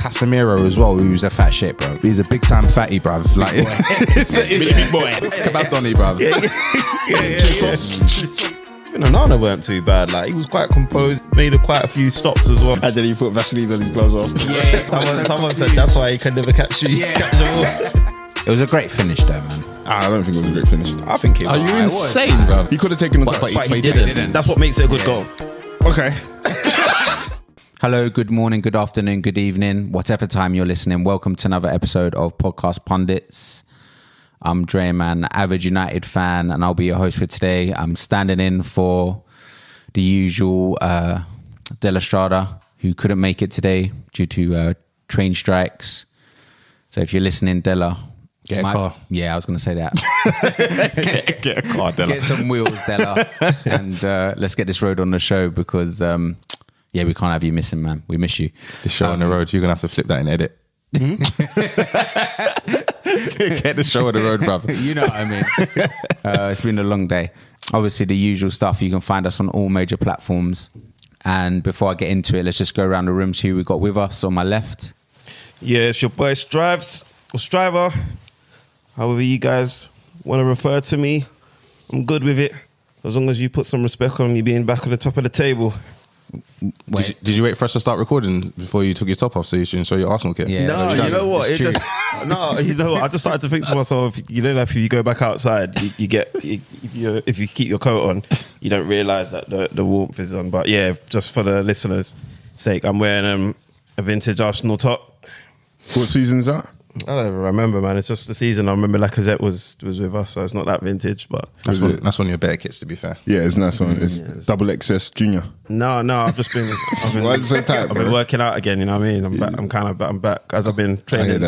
Casemiro as well, who's a fat shit, bro. He's a big time fatty, bruv. Like, big boy. Kebab Donny, bruv. Nana weren't too bad. Like, he was quite composed, made quite a few stops as well. And then he put Vaseline on his gloves off. Yeah, someone said that's why he can never catch you. It was a great finish, though, man. I don't think it was a great finish. I think it was. Are you insane, bruv? He could have taken the but he didn't. That's what makes it a good goal. Okay. Hello, good morning, good afternoon, good evening, whatever time you're listening. Welcome to another episode of Podcast Pundits. I'm Dre, man, avid United fan, and I'll be your host for today. I'm standing in for the usual De La Strada, who couldn't make it today due to train strikes. So if you're listening, Della, get a car. Yeah, I was going to say that. get a car, Della. Get some wheels, Della, and let's get this road on the show because, we can't have you missing, man. We miss you. The show on the road, you're going to have to flip that and edit. Get the show on the road, brother. You know what I mean. It's been a long day. Obviously, the usual stuff. You can find us on all major platforms. And before I get into it, let's just go around the room, see who we got with us. On my left, yeah, it's your boy Strives or Striver. However you guys want to refer to me, I'm good with it. As long as you put some respect on me being back on the top of the table. Did you wait for us to start recording before you took your top off so you should show your Arsenal kit? Yeah, no, you know what? I just started to think to myself, you know, if you go back outside, if you keep your coat on, you don't realise that the warmth is on. But yeah, just for the listeners' sake, I'm wearing a vintage Arsenal top. What season is that? I don't even remember, man. It's just the season. I remember Lacazette was with us, so it's not that vintage, but that's one of your better kits, to be fair. Yeah, it's nice one. It's double XS Junior. No, I've been Why is it so tight, I've been working out again. You know what I mean? I'm back as I've been training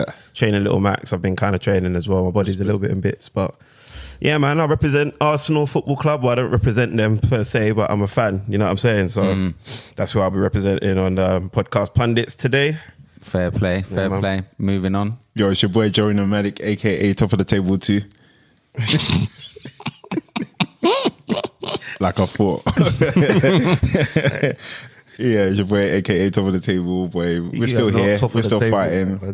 Little Max. I've been kind of training as well. My body's a little bit in bits, but yeah, man. I represent Arsenal Football Club. Well, I don't represent them per se, but I'm a fan. You know what I'm saying? So that's who I'll be representing on Podcast Pundits today. Fair play. Moving on. Yo, it's your boy Joey Nomadic, aka Top of the Table 2. Like I thought. Yeah, it's your boy, aka Top of the Table, boy. We're still here. We're still fighting. I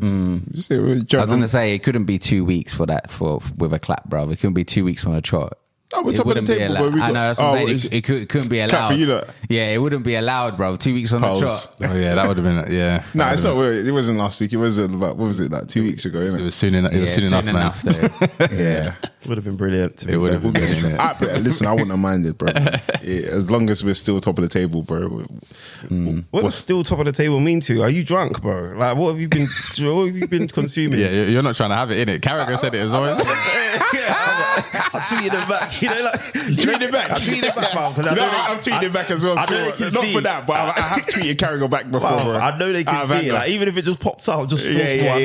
was going to say, it couldn't be 2 weeks with a clap, bro. It couldn't be 2 weeks on a trot. Oh, we're top of the table, bro. I know, that's what I'm saying. It couldn't be allowed. Clap for you, look. Yeah, it wouldn't be allowed, bro. 2 weeks on the trot. Oh, yeah, that would have been, yeah. Nah, it's not, it wasn't last week. It was about, what was it, like 2 weeks ago, innit? It was soon enough, man. Yeah. Would have been brilliant. It would have been brilliant. Listen, I wouldn't have minded, bro. Yeah, as long as we're still top of the table, bro. What does still top of the table mean to you? Are you drunk, bro? Like, what have you been consuming? Yeah, you're not trying to have it, innit? Carragher said it as well. I tweeted it back, you know, like tweeted it back. I tweeted it back, man. I'm tweeting it back as well. I know they can not see for that, but I have tweeted Carragher back before. Bro. I know they can see it. Like, even if it just pops out, just I know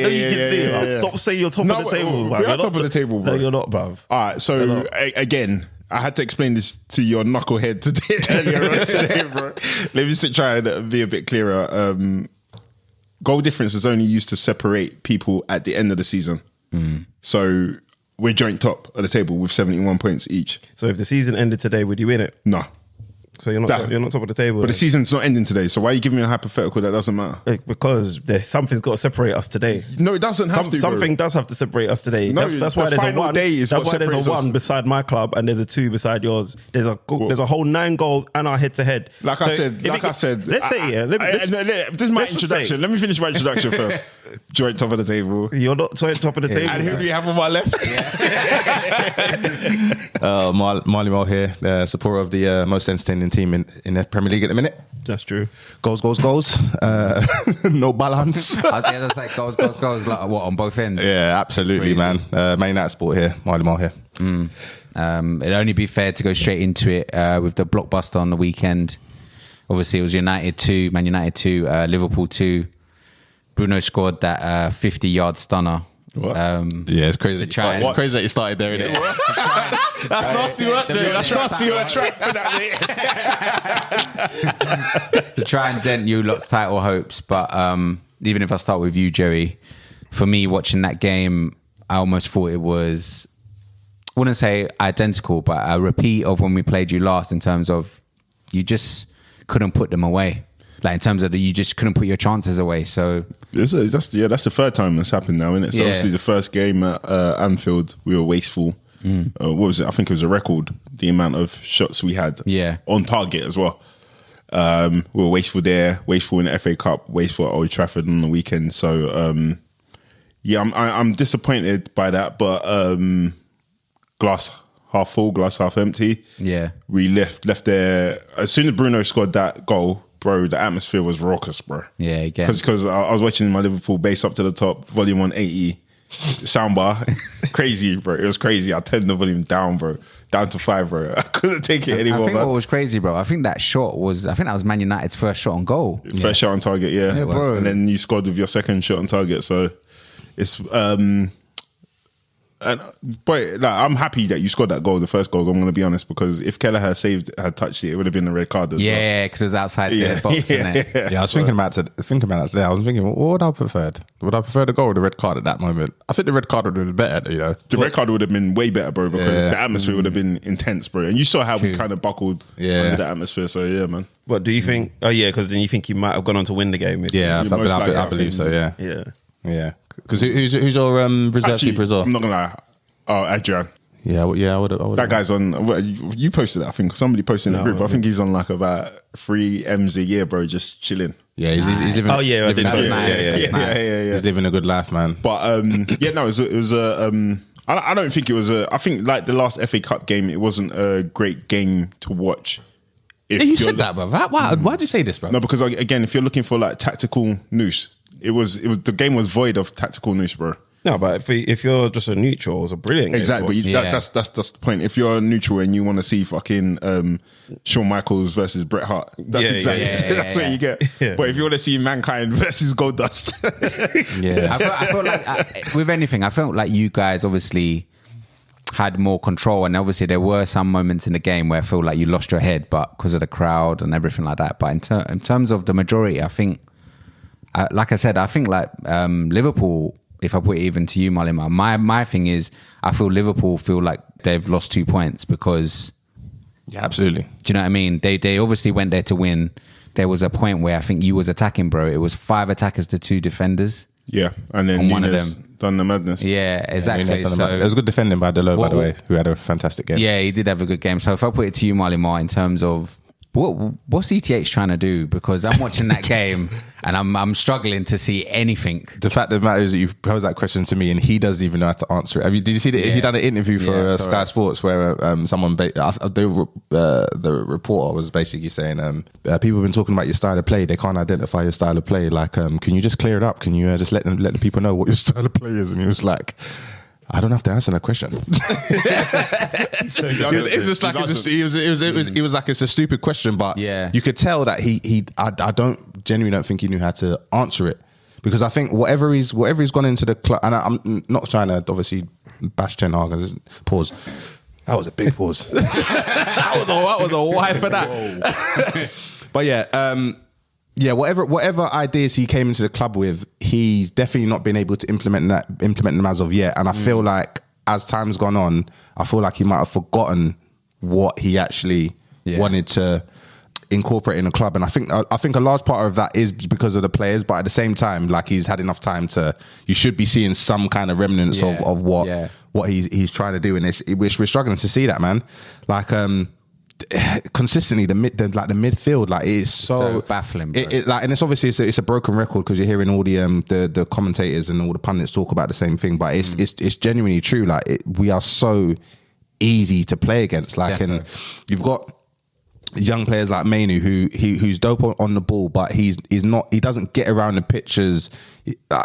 you can see it. Stop saying you're top of the table. We are top of the table, bro. No, you're not, bruv. All right, so again, I had to explain this to your knucklehead today, earlier on today, bro. Let me try and be a bit clearer. Goal difference is only used to separate people at the end of the season. So we're joint top of the table with 71 points each. So if the season ended today, would you win it? No. So you're not top of the table. But the season's not ending today, so why are you giving me a hypothetical that doesn't matter? Because something's got to separate us today. No, it doesn't have to. Something does have to separate us today. No, that's why there's a one. That's why there's a 1 beside my club and there's a 2 beside yours. There's a whole 9 goals and our head to head. Like I said. Let's say this is my introduction. Let me finish my introduction first. Joint top of the table. You're not joint top of the table. And who do you have on my left? Marley Mole here, supporter of the most entertaining team in the Premier League at the minute. That's true. Goals. No balance. I was going to say goals. Like what, on both ends? Yeah, absolutely, man. Man United sport here. Marley Mole here. It'd only be fair to go straight into it with the blockbuster on the weekend. Obviously, it was Man United 2, Liverpool 2. Bruno scored that 50-yard stunner. What? Yeah, it's crazy. It's crazy that you started there, isn't it? That's nasty work, dude. That's nasty work. To try and dent you lot's title hopes. But even if I start with you, Joey, for me, watching that game, I almost thought it was, I wouldn't say identical, but a repeat of when we played you last in terms of you just couldn't put them away. Like in terms of you just couldn't put your chances away. So that's the third time that's happened now, isn't it? So obviously the first game at Anfield, we were wasteful. What was it? I think it was a record, the amount of shots we had on target as well. We were wasteful there, wasteful in the FA Cup, wasteful at Old Trafford on the weekend. So I'm disappointed by that, but glass half full, glass half empty. Yeah, we left there as soon as Bruno scored that goal, bro. The atmosphere was raucous, bro. Yeah, again, because I was watching my Liverpool bass up to the top, volume 180, soundbar, crazy, bro. It was crazy. I turned the volume down, bro, down to 5, bro. I couldn't take it anymore. I think what was crazy, bro. I think that was Man United's first shot on goal. First shot on target, yeah bro. And then you scored with your second shot on target. So it's but I'm happy that you scored that goal, the first goal. I'm going to be honest, because if Kelleher had touched it would have been a red card as well. Yeah, because it was outside the box, isn't it? Yeah, I was thinking about that today. I was thinking, what would I have preferred? Would I prefer the goal or the red card at that moment? I think the red card would have been better, you know. The red card would have been way better, bro, because the atmosphere would have been intense, bro. And you saw how we kind of buckled under the atmosphere. So yeah, man. But do you think? Oh yeah, because then you think you might have gone on to win the game. I believe so. Yeah. Because who's your reserve keeper as well? I'm not gonna lie. Oh, Adrian. Yeah, I would. That guy's on. You posted it, I think. Somebody posted in the group. I think he's on like about 3 M's a year, bro, just chilling. Yeah, he's living. Oh yeah, yeah. He's living a good life, man. But it was a. I don't think it was a. I think like the last FA Cup game, it wasn't a great game to watch. You said that, bro. Why do you say this, bro? No, because again, if you're looking for like tactical noose, it was the game was void of tactical noose, bro. No, but if you're just a neutral, it was a brilliant exactly. game. That's the point. If you're a neutral and you want to see fucking Shawn Michaels versus Bret Hart, that's that's what you get. Yeah. But if you want to see Mankind versus Goldust, I felt like with anything, I felt like you guys obviously had more control, and obviously there were some moments in the game where I feel like you lost your head, but because of the crowd and everything like that. But in terms of the majority, I think, like I said, I think like Liverpool. If I put it even to you, Malima, my thing is, I feel Liverpool feel like they've lost 2 points because... Yeah, absolutely. Do you know what I mean? They obviously went there to win. There was a point where I think you was attacking, bro. It was 5 attackers to 2 defenders. Yeah, and then one of them done the madness. Yeah, exactly. So, there was good defending by Delo, by the way, who had a fantastic game. Yeah, he did have a good game. So if I put it to you, Malima, in terms of... What's ETH trying to do? Because I'm watching that game and I'm struggling to see anything. The fact that matters is that you posed that question to me and he doesn't even know how to answer it. Did you see that? He done an interview for Sky Sports where someone, the reporter was basically saying, people have been talking about your style of play. They can't identify your style of play. Like, can you just clear it up? Can you just let the people know what your style of play is? And he was like, I don't have to answer that question. It was like it's a stupid question, but you could tell that I genuinely don't think he knew how to answer it, because I think whatever he's gone into the club, and I'm not trying to obviously bash Ten Hag. Pause. That was a big pause. that was a why for that. But yeah, whatever ideas he came into the club with, he's definitely not been able to implement them as of yet. And I feel like as time's gone on, I feel like he might have forgotten what he actually wanted to incorporate in the club. And I think a large part of that is because of the players, but at the same time, like, he's had enough time you should be seeing some kind of remnants of what he's trying to do. And we're struggling to see that, man. Like, consistently the midfield, like, it is so baffling, bro. And it's obviously it's a broken record, because you're hearing all the commentators and all the pundits talk about the same thing, but it's genuinely true. Like, we are so easy to play against. Like, and you've got young players like Mainu who's dope on the ball, but he doesn't get around the pitches.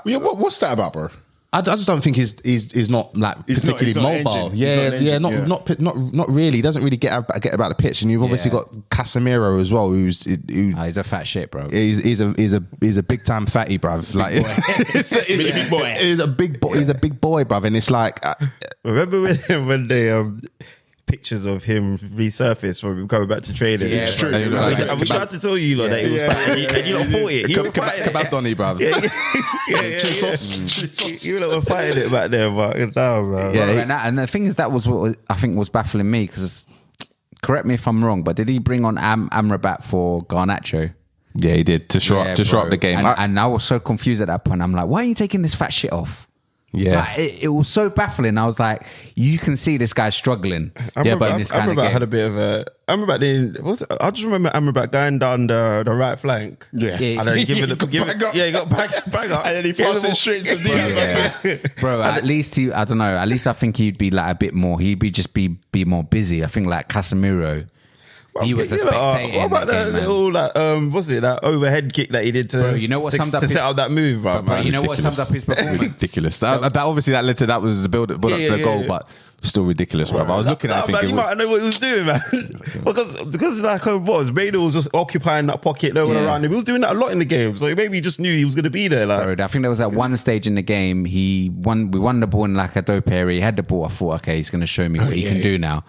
What's that about, bro? I just don't think he's not like particularly mobile. Not really. He doesn't really get about the pitch. And you've obviously got Casemiro as well, who's he's a fat shit, bro. He's a big time fatty, bruv. Like, big boy. He's a big boy. He's a big boy, bruv. And it's like, remember when they pictures of him resurfaced from him coming back to training? Yeah, it's true. And we tried to tell you that it was fat, and you lot fought it. Kebab Donny, bruv. You lot were fighting it back there, but no, bro. Yeah, and the thing is, that was what I think was baffling me, because correct me if I'm wrong, but did he bring on Amrabat for Garnacho? Yeah, he did to show up the game. And I was so confused at that point. I'm like, why are you taking this fat shit off? Yeah, like, it was so baffling. I was like, you can see this guy's struggling. I remember I had a bit of a. I remember I just remember Amrabat going down the right flank. Yeah, and then he got back up, and then he passed it straight to Diaz. Bro, at least I don't know. At least I think he'd be like a bit more. He'd be more busy. I think like Casemiro. He was a spectator. What about that little that overhead kick that he did to? Bro, you know what summed up to set up that move, bro? Bro, you know what summed up his performance? Ridiculous. That obviously that led to that was the build up to the goal, but still ridiculous, bro. I was looking at it thinking, you might know what he was doing, man. because like Maynard was just occupying that pocket, no one around him. He was doing that a lot in the game, so maybe he just knew he was going to be there. Like, bro, I think there was at one stage in the game we won the ball in like a dope area. He had the ball. I thought, okay, he's going to show me what he can do now.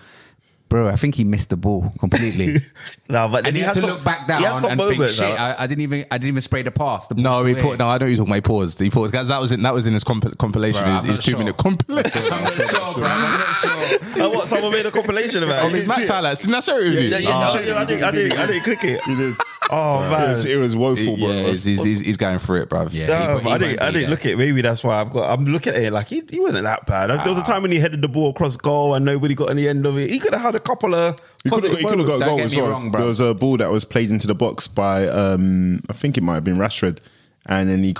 Bro, I think he missed the ball completely. No, but and he had to look back down and think, shit, I didn't even spray the pass. I know you're talking about. He paused. He paused. Guys, that was in his compilation. Bro, his 2-minute compilation. I'm not sure, bro. I'm not sure. What? Someone made a compilation about it. Match highlights. Didn't I show it with you? I didn't click it. You did. Oh man, it was woeful, bro. Yeah, he's going for it, bro. Yeah, I didn't look at it. Maybe that's why I'm looking at it like he wasn't that bad. There was a time when he headed the ball across goal and nobody got any end of it. He could have had a couple of. He could have got a goal as well. There was a ball that was played into the box by I think it might have been Rashford, and then he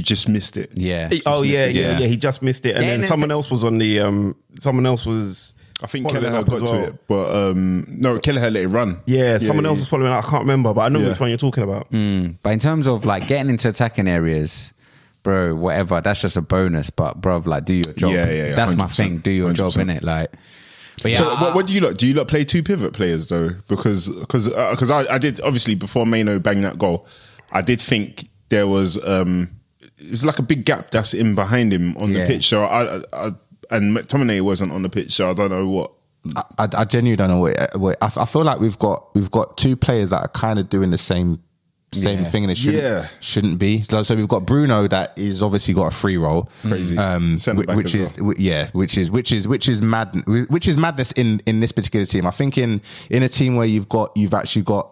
just missed it. Yeah. He just missed it, and then someone else was on the. Someone else was. I think Kelleher got to it, but no, Kelleher let it run. Yeah, someone else was following. I can't remember, but I know which one you're talking about. But in terms of like getting into attacking areas, bro, whatever, that's just a bonus. But bro, like, do your job. Yeah. That's 100%, my thing. Do your 100%. Job, innit? Like. But yeah, so what do you lot? Do you lot play two pivot players though? Because I did, obviously before Maino banged that goal, I did think there was it's like a big gap that's in behind him on the pitch. So and McTominay wasn't on the pitch, so I don't know what. I genuinely don't know what. I feel like we've got two players that are kind of doing the same thing, and it shouldn't be. So we've got Bruno that is obviously got a free role, crazy, which is madness in this particular team. I think in a team where you've actually got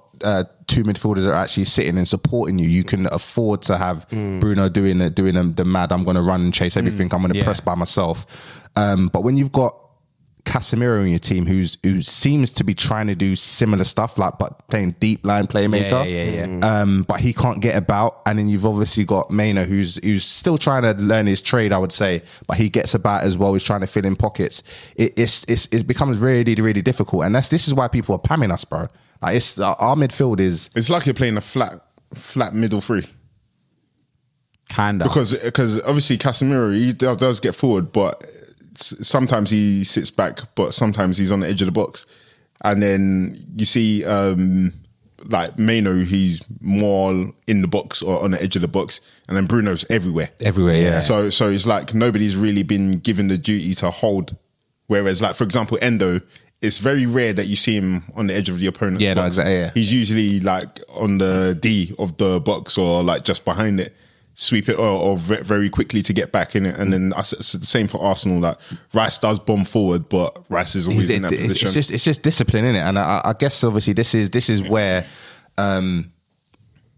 two midfielders that are actually sitting and supporting you, you can afford to have Bruno doing the mad. I'm going to run and chase everything. I'm going to press by myself. But when you've got Casemiro in your team who seems to be trying to do similar stuff, like but playing deep line playmaker, but he can't get about, and then you've obviously got Maino who's still trying to learn his trade, I would say, but he gets about as well. He's trying to fill in pockets. It becomes really, really difficult, and this is why people are pamming us, bro. Like our midfield is. It's like you're playing a flat middle three. Kinda. Because obviously Casemiro, he does get forward, but sometimes he sits back, but sometimes he's on the edge of the box. And then you see like Maino, he's more in the box or on the edge of the box, and then Bruno's everywhere. Yeah. So it's like nobody's really been given the duty to hold. Whereas, like, for example, Endo, it's very rare that you see him on the edge of the opponent's box. No, exactly. Yeah. He's usually like on the D of the box or like just behind it. Sweep it or very quickly to get back in it, and then it's the same for Arsenal. Like Rice does bomb forward, but Rice is always in that position. It's just discipline, innit? And I guess obviously this is where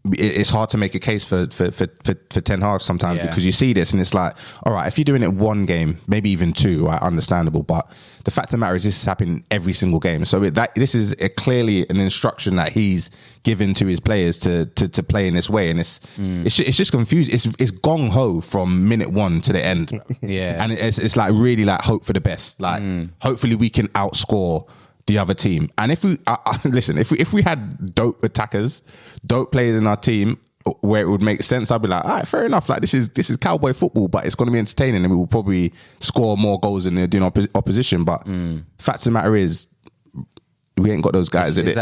it's hard to make a case for Ten Hag sometimes, because you see this and it's like, all right, if you're doing it one game, maybe even two, right, understandable. But the fact of the matter is this is happening every single game. So this is clearly an instruction that he's given to his players to play in this way, and it's just confused. It's gong ho from minute one to the end. Yeah, and it's like really like hope for the best. Like hopefully we can outscore the other team. And if we listen, if we had dope attackers, dope players in our team where it would make sense, I'd be like, all right, fair enough. Like this is cowboy football, but it's going to be entertaining, and we will probably score more goals than the opposition. But fact of the matter is, we ain't got those guys in it.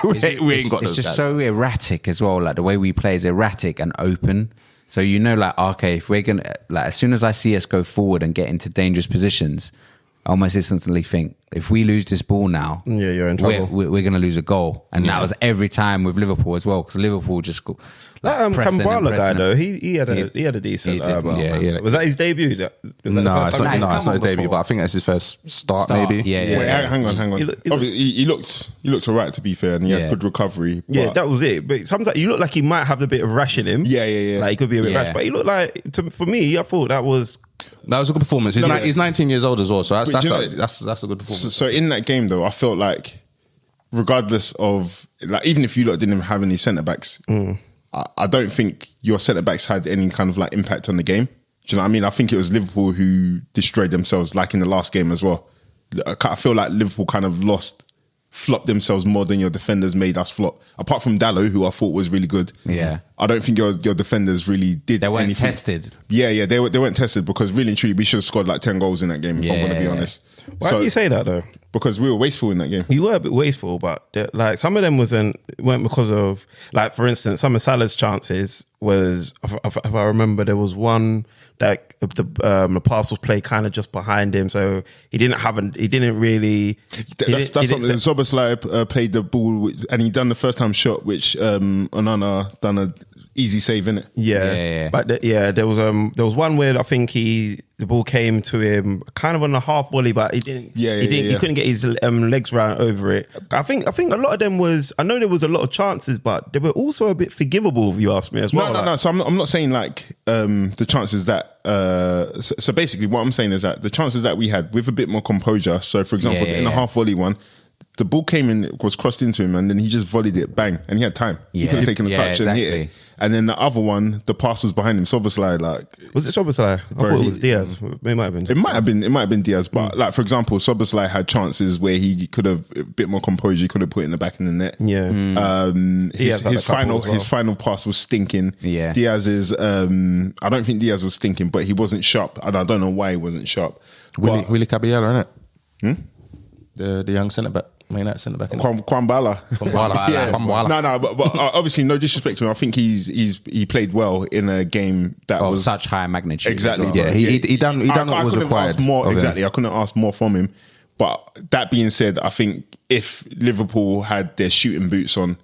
We ain't got those guys. It's just so erratic as well. Like the way we play is erratic and open. So like, okay, if we're gonna, like, as soon as I see us go forward and get into dangerous positions, almost instantly think, if we lose this ball now, you're in trouble. We're going to lose a goal. And that was every time with Liverpool as well, because Liverpool just go, that Kambala guy though, he had a decent. Was that his debut? No, it's not his debut, but I think that's his first start. Maybe. Yeah. Wait, hang on. He looked alright, to be fair, and he had good recovery. Yeah, that was it. But sometimes you look like he might have a bit of rash in him. Yeah. Like he could be a bit rash, but he looked like, for me, I thought that was a good performance. He's 19 years old as well, so that's a good performance. So in that game though, I felt like, regardless of like, even if you lot didn't have any centre backs, I don't think your centre backs had any kind of like impact on the game. Do you know what I mean? I think it was Liverpool who destroyed themselves, like in the last game as well. I feel like Liverpool kind of flopped themselves more than your defenders made us flop. Apart from Dalot, who I thought was really good. Yeah. I don't think your defenders really did. They weren't anything. tested. Yeah, they weren't tested, because really and truly we should have scored like 10 goals in that game, if I'm going to be honest. Why do you say that though? Because we were wasteful in that game. You were a bit wasteful, but like some of them weren't because of, like, for instance, some of Salah's chances was, if I remember, there was one that the pass was played kind of just behind him, so he didn't really. That's something. Szoboszlai played the ball and he done the first time shot, which Onana done a easy save in it. Yeah. But there was one where I think the ball came to him kind of on a half volley, but he didn't. He couldn't get his legs round over it. I think a lot of them was. I know there was a lot of chances, but they were also a bit forgivable, if you ask me as well. No. So I'm not saying like the chances that. So basically, what I'm saying is that the chances that we had with a bit more composure. So for example, in a half volley one, the ball came in, was crossed into him, and then he just volleyed it, bang, and he had time. He could have taken the touch and hit it. And then the other one, the pass was behind him. Szoboszlai, like, was it Szoboszlai? I thought it was Diaz. It might have been. It might have been Diaz. But like, for example, Szoboszlai had chances where he could have a bit more composure. He could have put it in the back of the net. Yeah. His final pass was stinking. Yeah. Diaz's. I don't think Diaz was stinking, but he wasn't sharp, and I don't know why he wasn't sharp. Willy Caballero, innit? The young centre back. Centre back. Kambala. Yeah. No, but obviously no disrespect to him. I think he played well in a game that was such high magnitude. Exactly. Well. Yeah, he done what was required. I couldn't ask more from him. But that being said, I think if Liverpool had their shooting boots on,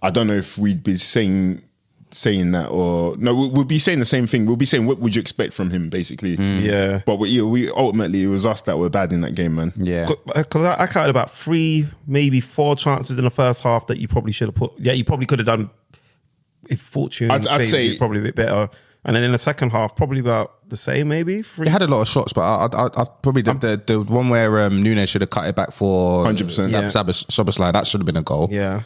I don't know if we'd be saying that, or no, we'll be saying the same thing. We'll be saying, what would you expect from him, basically? Yeah. But we ultimately, it was us that were bad in that game, man. Yeah. Because I counted about 3, maybe 4 chances in the first half that you probably should have put. Yeah, you probably could have done, if fortune. I'd say probably a bit better. And then in the second half, probably about the same, maybe. 3. They had a lot of shots, but I probably the one where Nunes should have cut it back for 100%. Szoboszlai, that should have been a goal. Yeah.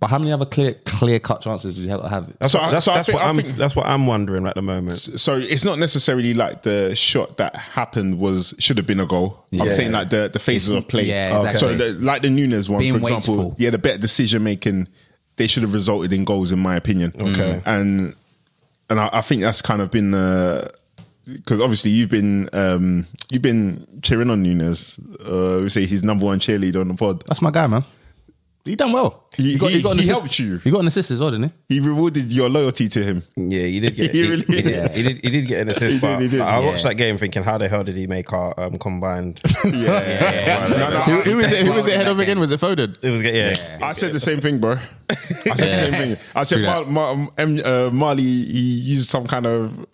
But how many other clear cut chances did you have? That's what I'm wondering at the moment. So it's not necessarily like the shot that happened should have been a goal. I'm saying like the phases of play. Yeah, exactly. So like the Nunes one, Being for example, wasteful. the better decision making, they should have resulted in goals, in my opinion. Okay. And I think that's kind of been because obviously you've been cheering on Nunes. We say he's number 1 cheerleader on the pod. That's my guy, man. He done well. He helped you. He got an assist as well, didn't he? He rewarded your loyalty to him. Yeah, he did get. He really did. He did get an assist. He did. I watched that game thinking, how the hell did he make our combined? Who was it head of again? Was it Foden? It was I said the same thing, bro. I said the same thing. I said Marley, he used some kind of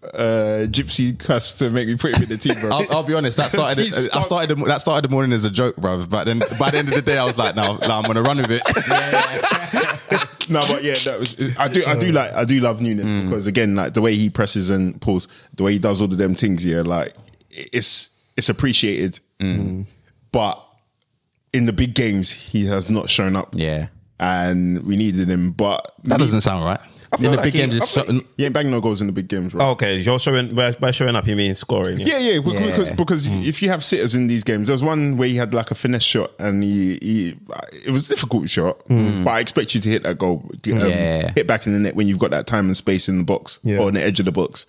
gypsy curse to make me put him in the team, bro. I'll be honest. That started the morning as a joke, bro. But then by the end of the day, I was like, no, I'm gonna run with it. No, but yeah, that was. I do love Nunes because again, like the way he presses and pulls, the way he does all of them things, like it's appreciated. But in the big games, he has not shown up. Yeah. And we needed him, but that doesn't sound right. In the big games, he ain't banging no goals in the big games, right? Oh, okay, you're showing by showing up, you mean scoring? Yeah. Because if you have sitters in these games, there was one where he had like a finesse shot, and he it was a difficult shot, but I expect you to hit that goal, hit back in the net when you've got that time and space in the box or on the edge of the box.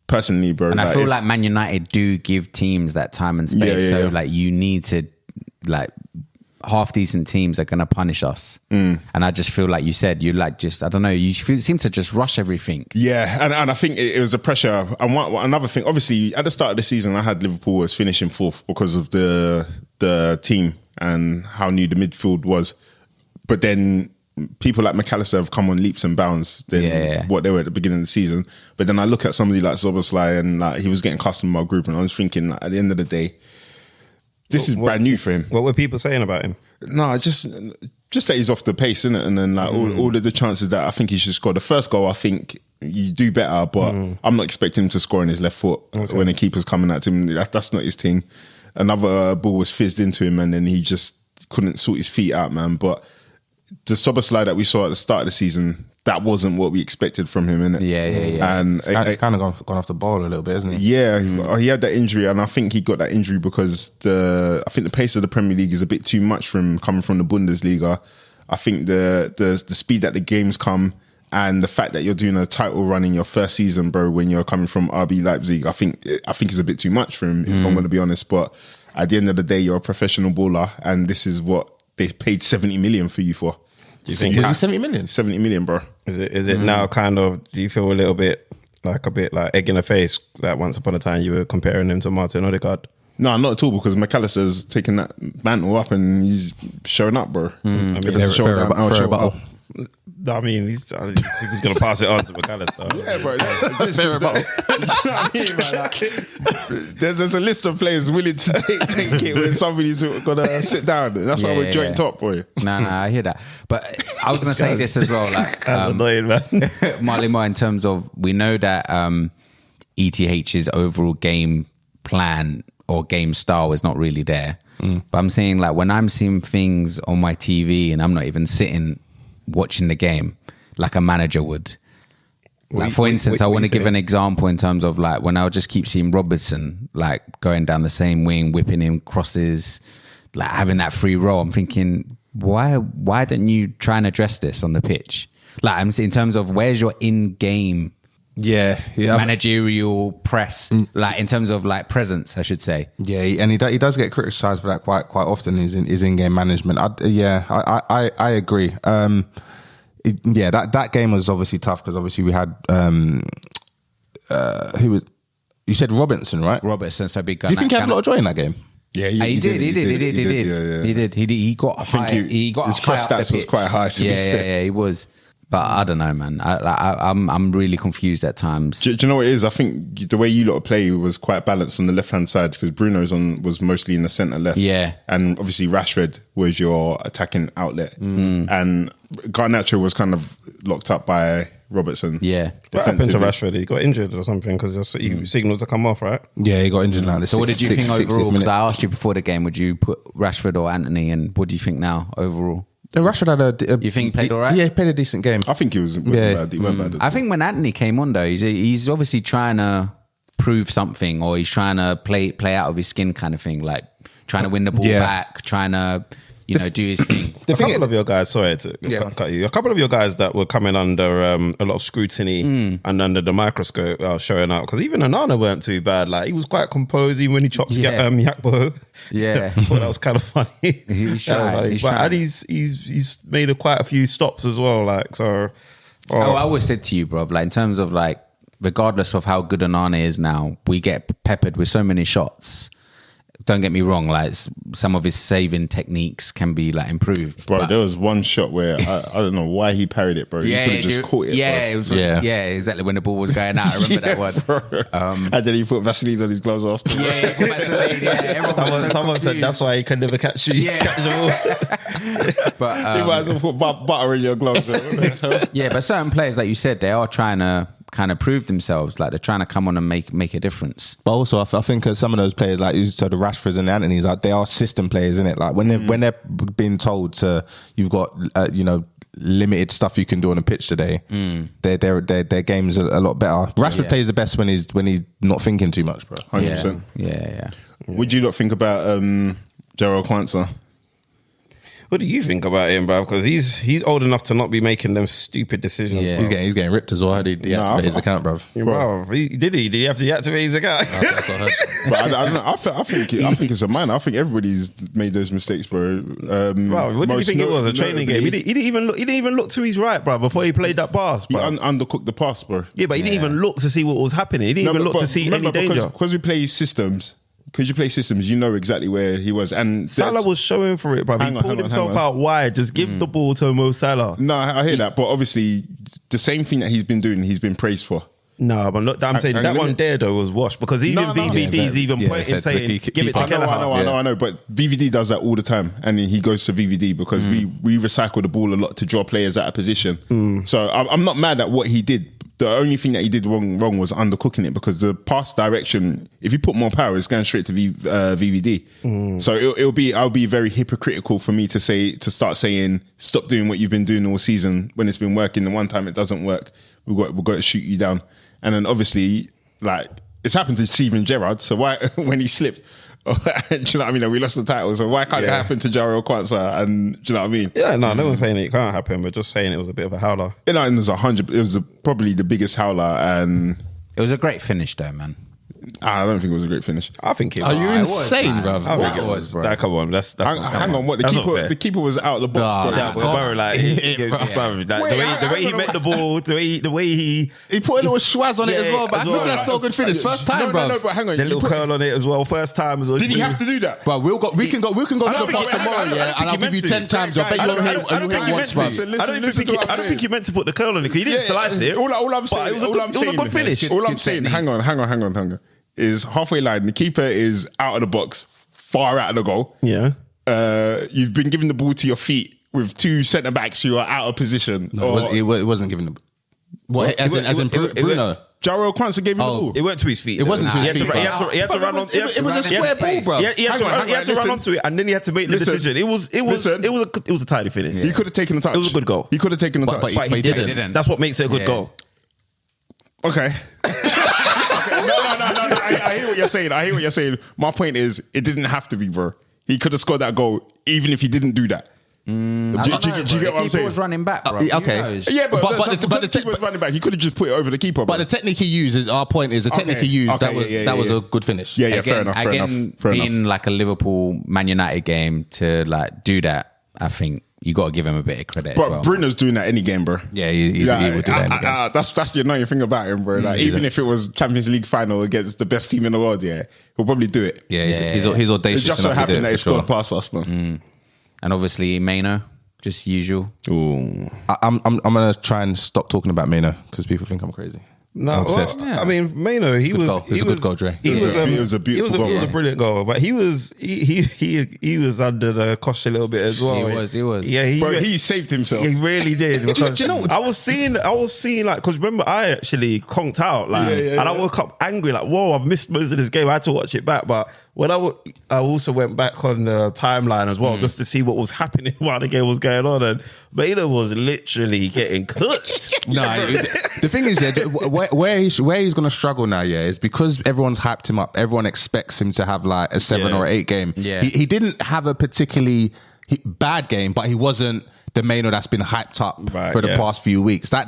Personally, bro, and I feel like Man United do give teams that time and space, so like you need to like half decent teams are going to punish us. And I just feel like you said, you like just, I don't know, you seem to just rush everything. Yeah, and I think it was the pressure. And another thing, obviously, at the start of the season, I had Liverpool as finishing fourth because of the team and how new the midfield was. But then people like McAllister have come on leaps and bounds than what they were at the beginning of the season. But then I look at somebody like Szoboszlai and like he was getting custom in my group, and I was thinking, like, at the end of the day, this is brand new for him. What were people saying about him? No, just that he's off the pace, isn't it? And then like all of the chances that I think he should score. The first goal, I think you do better, but I'm not expecting him to score on his left foot when the keeper's coming at him. That's not his thing. Another ball was fizzed into him, and then he just couldn't sort his feet out, man. But the Szoboszlai that we saw at the start of the season, that wasn't what we expected from him, innit? Yeah. And it's kind of gone off the ball a little bit, isn't he? Yeah, he had that injury, and I think he got that injury because I think the pace of the Premier League is a bit too much for him coming from the Bundesliga. I think the speed that the games come, and the fact that you're doing a title run in your first season, bro, when you're coming from RB Leipzig, I think it's a bit too much for him, if I'm going to be honest. But at the end of the day, you're a professional baller, and this is what they paid 70 million for you for. Do you think it was 70 million? 70 million, bro. Is it now kind of, do you feel a bit like egg in the face that once upon a time you were comparing him to Martin Odegaard? No, not at all, because McAllister's taking that mantle up and he's showing up, bro. I mean, I mean, he's going to pass it on to McAllister. Yeah, bro. You know what I mean, man? There's a list of players willing to take it when somebody's going to sit down. That's why we're joint top, boy. No, I hear that. But I was going to say this as well. Like, annoying, man. Marley Moore, in terms of, we know that ETH's overall game plan or game style is not really there. But I'm saying, like, when I'm seeing things on my TV and I'm not even sitting watching the game like a manager would. Like, for instance, I want to give an example in terms of, like, when I'll just keep seeing Robertson, like, going down the same wing, whipping in crosses, like, having that free roll. I'm thinking, why don't you try and address this on the pitch? Like, I'm saying, in terms of where's your in-game managerial press, like, in terms of, like, presence, I should say. Yeah, and he does get criticised for that quite often. His in-game management. I agree. That game was obviously tough because obviously we had who was, you said Robertson, right? Robertson, so big. Do you think he had a lot of joy in that game? Yeah, he did. He got high. He got his cross stats was quite high. Yeah, he was. But I don't know, man. I'm really confused at times. Do you know what it is? I think the way you lot play was quite balanced on the left hand side because Bruno's was mostly in the centre left. Yeah, and obviously Rashford was your attacking outlet, and Garnacho was kind of locked up by Robertson. Yeah, what happened to Rashford? He got injured or something because he signaled to come off, right? Yeah, he got injured now. So what did you think overall? Because I asked you before the game, would you put Rashford or Anthony, and what do you think now overall? Rashford had you think he played all right? Yeah, he played a decent game. I think he was bad. He went bad. I think when Anthony came on, though, he's obviously trying to prove something, or he's trying to play out of his skin kind of thing, like trying to win the ball back, trying to, do his thing. A couple of your guys, sorry to cut you, a couple of your guys that were coming under a lot of scrutiny and under the microscope are showing out, because even Onana weren't too bad. Like, he was quite composed even when he chopped Yakbo. Yeah. I thought that was kind of funny. He's trying. And he's made quite a few stops as well. Like, so. I always said to you, bro, like, in terms of, like, regardless of how good Onana is now, we get peppered with so many shots. Don't get me wrong, like, some of his saving techniques can be, like, improved. Bro, there was one shot where I don't know why he parried it, bro. Yeah, he could have just caught it. Yeah, it was. Yeah, exactly when the ball was going out. I remember that one. And then he put Vaseline on his gloves after. Yeah, he put Vaseline. Yeah, someone said that's why he could never catch you. Yeah, but you might as well put butter in your gloves. Yeah, but certain players, like you said, they are trying to kind of prove themselves, like they're trying to come on and make a difference. But also, I think some of those players, like so the Rashfords and the Anthony's, like, they are system players, isn't it? Like when they're being told to, you've got limited stuff you can do on a pitch today. Their game's a lot better. Rashford plays the best when he's not thinking too much, bro. 100%. Yeah. Would you not think about Gerald Kwanzaa? What do you think about him, bro? Because he's old enough to not be making them stupid decisions. Yeah. He's getting ripped as well. He deactivated his account, bro. Did he have to deactivate his account? But I don't know. I think it's a man. I think everybody's made those mistakes, bro. Bro, what do you think it was? A training game? He didn't even look to his right, bro, before he played that pass, bro. He undercooked the pass, bro. Yeah, but he didn't even look to see what was happening. He didn't even look to see any danger. Because we play systems. Because you play systems, you know exactly where he was. And Salah was showing for it, bro. He pulled himself out wide. Just give the ball to Mo Salah. No, I hear that. But obviously, the same thing that he's been doing, he's been praised for. No, but look, I'm saying that one there, though, was washed. Because even VVD's even pointing, saying, give it to Kelleher. I know. But VVD does that all the time. And he goes to VVD because we recycle the ball a lot to draw players out of position. So I'm not mad at what he did. The only thing that he did wrong was undercooking it, because the pass direction, if you put more power, it's going straight to VVD. So I'll be very hypocritical for me to start saying, stop doing what you've been doing all season when it's been working. The one time it doesn't work, we've got to shoot you down. And then obviously, like, it's happened to Steven Gerrard. So why, when he slipped, do you know what I mean? We lost the title, so why can't it happen to Jarrell Kwanzaa? And do you know what I mean? Yeah, no one's saying it can't happen, but just saying it was a bit of a howler. You know, and it was probably the biggest howler, and it was a great finish, though, man. I don't think it was a great finish. I think it was. Are you insane, bro? I think it was, bro. Come on, that's hang on. What the keeper was out of the box. Bro, the way he met the ball, the way he put a little schwaz on it as well. But I think that's not a good finish. First time, bro. No, but hang on. The little curl on it as well. First time as well. Did he have to do that? Bro, we can go to the park tomorrow, yeah, and I'll give you 10 times. I bet you don't hit once, bro. I don't think he meant to put the curl on it, because he didn't slice it. All I'm saying, it was a good finish. All I'm saying, hang on. Is halfway line. The keeper is out of the box, far out of the goal. Yeah. You've been giving the ball to your feet with two centre backs who are out of position. No, it wasn't giving the. What? As in Bruno. Jarrell Kwanzaa gave him the ball. It went to his feet. It wasn't to his feet. He had to run on. It was a square ball, bro. He had to run onto it, and then he had to make the decision. It was a tidy finish. He could have taken a touch. It was a good goal. He could have taken a touch, but he didn't. That's what makes it a good goal. Okay. No. I hear what you're saying. My point is, it didn't have to be, bro. He could have scored that goal even if he didn't do that. Do you get what I'm saying? The keeper was running back, bro. Okay. Yeah, but the keeper was running back. He could have just put it over the keeper, bro. But the technique he used, our point is, that was a good finish. Yeah, fair enough. In like a Liverpool Man United game, to like do that, I think you got to give him a bit of credit. But as well. Bruno's doing that any game, bro. Yeah, he would do that any game. That's the annoying thing about him, bro. Like, even if it was Champions League final against the best team in the world, he'll probably do it. Yeah, he's audacious. It just so happened that he scored past us, man. And obviously Maino, just usual. Ooh. I'm gonna try and stop talking about Maino because people think I'm crazy. No, I'm obsessed. I mean, Maino, he was a good goal, Dre. It was a beautiful goal. It was a brilliant goal, but he was under the cosh a little bit as well. He was. Yeah, he saved himself. He really did. Do you know? I was seeing like, because remember, I actually conked out, like, and I woke up angry, like, whoa, I've missed most of this game. I had to watch it back, but when I also went back on the timeline as well, just to see what was happening while the game was going on, and Maino was literally getting cooked. No, the thing is, where he's going to struggle now, is because everyone's hyped him up. Everyone expects him to have like a 7 or 8 game. Yeah. He didn't have a particularly bad game, but he wasn't the Maino that's been hyped up for the past few weeks. That's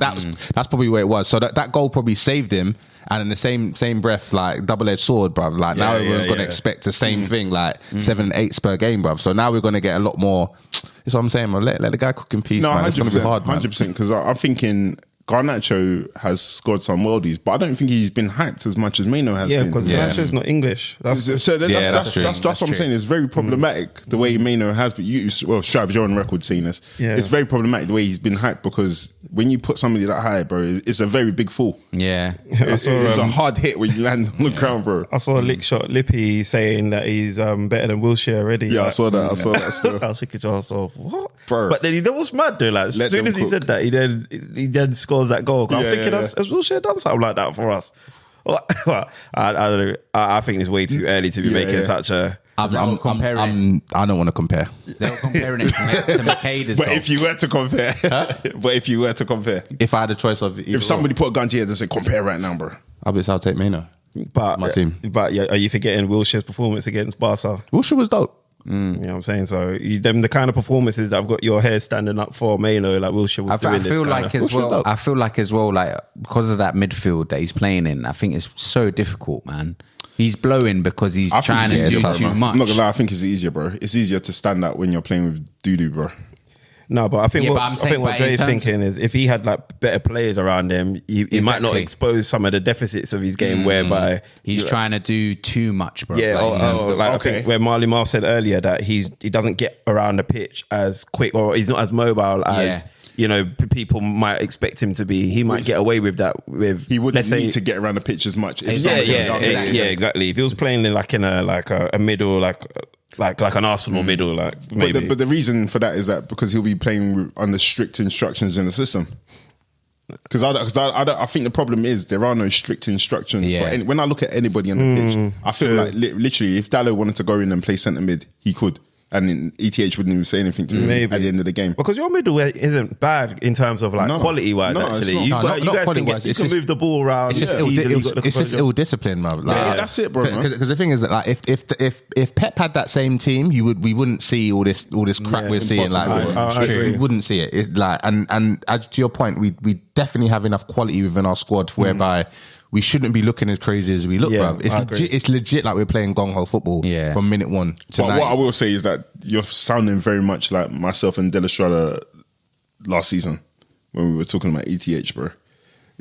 probably where it was. So that goal probably saved him. And in the same breath, like, double-edged sword, bruv. Like, now everyone's going to expect the same thing, like 7 and 8 per game, bruv. So now we're going to get a lot more. That's what I'm saying, man. Let the guy cook in peace, man. It's going to be hard, man. 100%, because I'm thinking Garnacho has scored some worldies, but I don't think he's been hyped as much as Maino has been. Yeah, because Garnacho's not English. That's what I'm saying. It's very problematic the way Maino has been. Strav, you're on record saying this. Yeah. It's very problematic the way he's been hyped, because when you put somebody that high, bro, it's a very big fall. Yeah. It's a hard hit when you land on the ground, bro. I saw a lick shot Lippy saying that he's better than Wilshere already. Yeah, like, I saw that still. I was thinking to myself, what? Bro. But then, you know what's mad though? Like, as soon as he said that, he then scores that goal. I was thinking, has Wilshere done something like that for us? Well, I don't know. I think it's way too early to be making such a... I don't want to compare. They were comparing it to McCade as well. If you were to compare. If I had a choice of... If somebody put a gun to your head and say, compare right now, bro. I'll take Maino. But my team. But are you forgetting Wilshere's performance against Barca? Wilshere was dope. You know what I'm saying? So the kind of performances that I've got your hair standing up for, Mano, like Wilshere was doing this. I feel like as well, like because of that midfield that he's playing in, I think it's so difficult, man. He's blowing because he's trying to do too much. I'm not gonna lie, I think it's easier, bro. It's easier to stand out when you're playing with Dudu, bro. No, but I think what Jay's thinking is if he had like better players around him, he might not expose some of the deficits of his game whereby he's trying to do too much, bro. Yeah, I think where Marley Marl said earlier that he doesn't get around the pitch as quick, or he's not as mobile as people might expect him to be. He might get away with that. He wouldn't need to get around the pitch as much. Exactly. If he was playing in a middle, like an Arsenal middle, maybe. But the reason for that is that because he'll be playing under strict instructions in the system. Because I think the problem is there are no strict instructions for when I look at anybody on the pitch. I feel like literally if Dalot wanted to go in and play centre mid, he could. And then ETH wouldn't even say anything to him at the end of the game. Because your middle isn't bad in terms of quality-wise, actually. You guys can move the ball around. It's just ill discipline, man. That's it, bro. Because the thing is that like if Pep had that same team, we wouldn't see all this crap we're seeing. We wouldn't see it. It's like and to your point, we definitely have enough quality within our squad whereby we shouldn't be looking as crazy as we look, bro. It's legit like we're playing gong-ho football from minute one to But what I will say is that you're sounding very much like myself and De La Strada last season when we were talking about ETH, bro.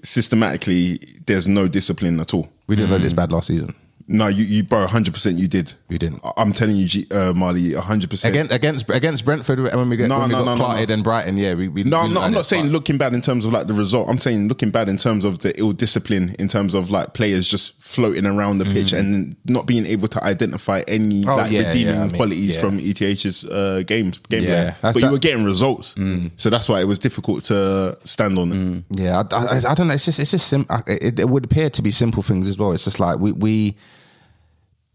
Systematically, there's no discipline at all. We didn't look this bad last season. No, you bro, 100% you did. You didn't. I'm telling you, Marley, 100%. Against Brentford, when we got Clarted and Brighton, I'm not saying looking bad in terms of like the result. I'm saying looking bad in terms of the ill discipline, in terms of like players just floating around the pitch and not being able to identify any redeeming qualities from ETH's gameplay. But you were getting results, so that's why it was difficult to stand on it. Yeah, I don't know. It's just simple. It would appear to be simple things as well. It's just like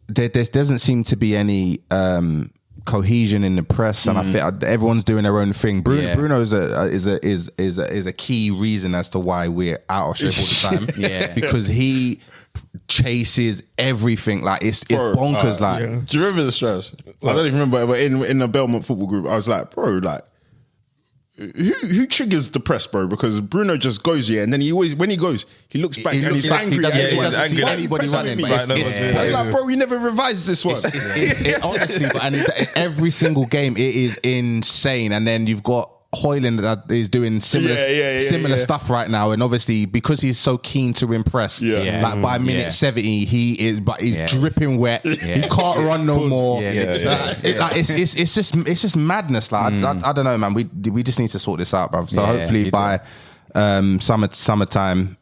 there doesn't seem to be any cohesion in the press, and I think everyone's doing their own thing. Bruno is a key reason as to why we're out of shape all the time. Because he chases everything. Like it's bonkers. Do you remember the stress? I don't even remember, but in the Belmont football group, I was like, bro, like. Who triggers the press, bro? Because Bruno just goes and then when he goes, he looks back and he's angry. He's angry. Anybody running, but it's like, bro, we never revised this one. Honestly, every single game it is insane. And then you've got Hoyland that is doing similar stuff right now, and obviously because he's so keen to impress, like by minute 70 he's dripping wet. He can't run no more. It's just madness. Like I don't know, man. We just need to sort this out, bruv. So hopefully by summertime,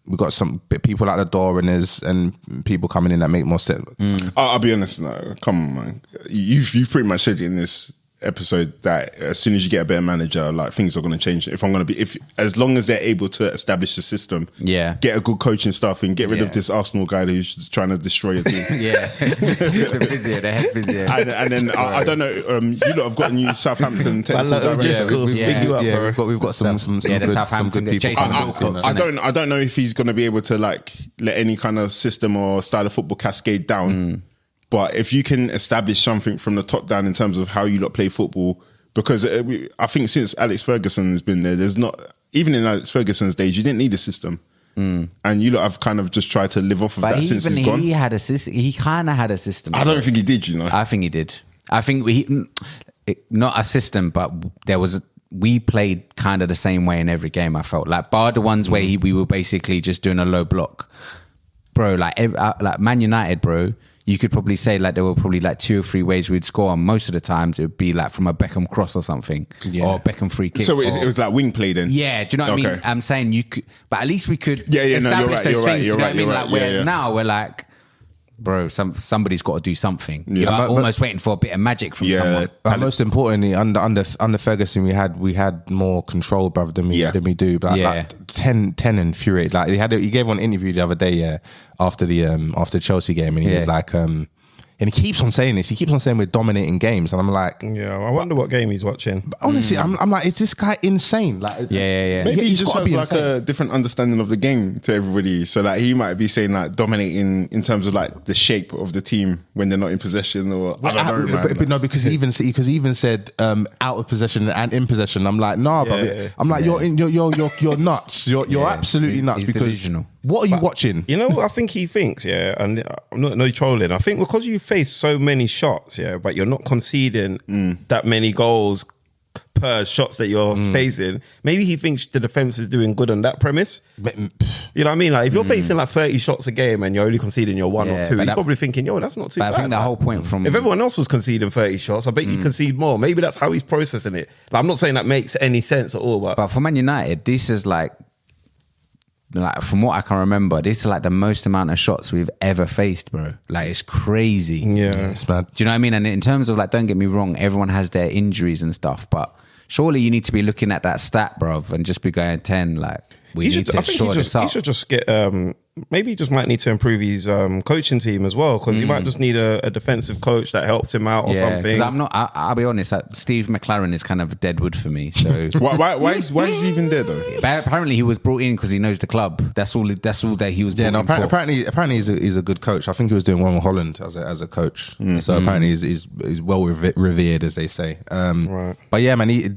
we've got some people out the door and people coming in that make more sense. I'll be honest, no, come on, man. You've pretty much said it in this episode that as soon as you get a better manager, like things are going to change. As long as they're able to establish the system, get a good coaching staff and get rid of this Arsenal guy who's just trying to destroy a team. the head physio. And then I don't know. You lot have got a new Southampton technical director. We've got some good people. I don't know if he's going to be able to like let any kind of system or style of football cascade down. But if you can establish something from the top down in terms of how you lot play football, because I think since Alex Ferguson has been there, there's not, even in Alex Ferguson's days, you didn't need a system. And you lot have kind of just tried to live off of that since he's gone. He kind of had a system. I don't think he did, I think he did. I think not a system, but we played kind of the same way in every game, I felt. Like, bar the ones where we were basically just doing a low block. Bro, like Man United, bro, you could probably say like there were probably like 2 or 3 ways we'd score, and most of the times it would be like from a Beckham cross or something, or Beckham free kick. So it was like wing play then? Yeah, do you know what I mean? I'm saying you could, but at least we could establish those things. You know what I mean? Like whereas now we're like, bro, somebody's got to do something. You're almost waiting for a bit of magic from someone. But most importantly, under Ferguson, we had more control, bruv, than we do. But like 10 infuriated. Like he gave one interview the other day, after the Chelsea game, and he was like, And he keeps on saying this. He keeps on saying we're dominating games, and I'm like, yeah, I wonder what game he's watching. But honestly, I'm like, is this guy insane? Like, yeah. Maybe he just has like a different understanding of the game to everybody. So like he might be saying like dominating in terms of like the shape of the team when they're not in possession, or I don't know, man. But no, because he even said out of possession and in possession. I'm like, nah, bro. I'm like, you're nuts. You're absolutely nuts. He's because delusional. What are you watching? You know what I think he thinks, yeah, and I'm not no trolling. I think because you face so many shots, yeah, but you're not conceding that many goals per shots that you're facing, maybe he thinks the defense is doing good on that premise. You know what I mean? Like if you're facing like 30 shots a game and you're only conceding your one or two, you're probably thinking, yo, that's not too bad. I think the whole point from... If everyone else was conceding 30 shots, I bet you concede more. Maybe that's how he's processing it. Like, I'm not saying that makes any sense at all, but for Man United, this is like from what I can remember, this is like the most amount of shots we've ever faced, bro. Like it's crazy. Yeah, it's bad. Do you know what I mean? And in terms of like, don't get me wrong, everyone has their injuries and stuff, but surely you need to be looking at that stat, bro, and just be going 10. Like we need to shore this up. He should just get. Maybe he just might need to improve his coaching team as well, because he might just need a defensive coach that helps him out or something. I'm not. I'll be honest. Steve McLaren is kind of a deadwood for me. So why is he even there though? Apparently he was brought in because he knows the club. That's all that he was. Apparently he's a good coach. I think he was doing well in Holland as a coach. So apparently he's well revered, as they say. Right. But yeah, man, he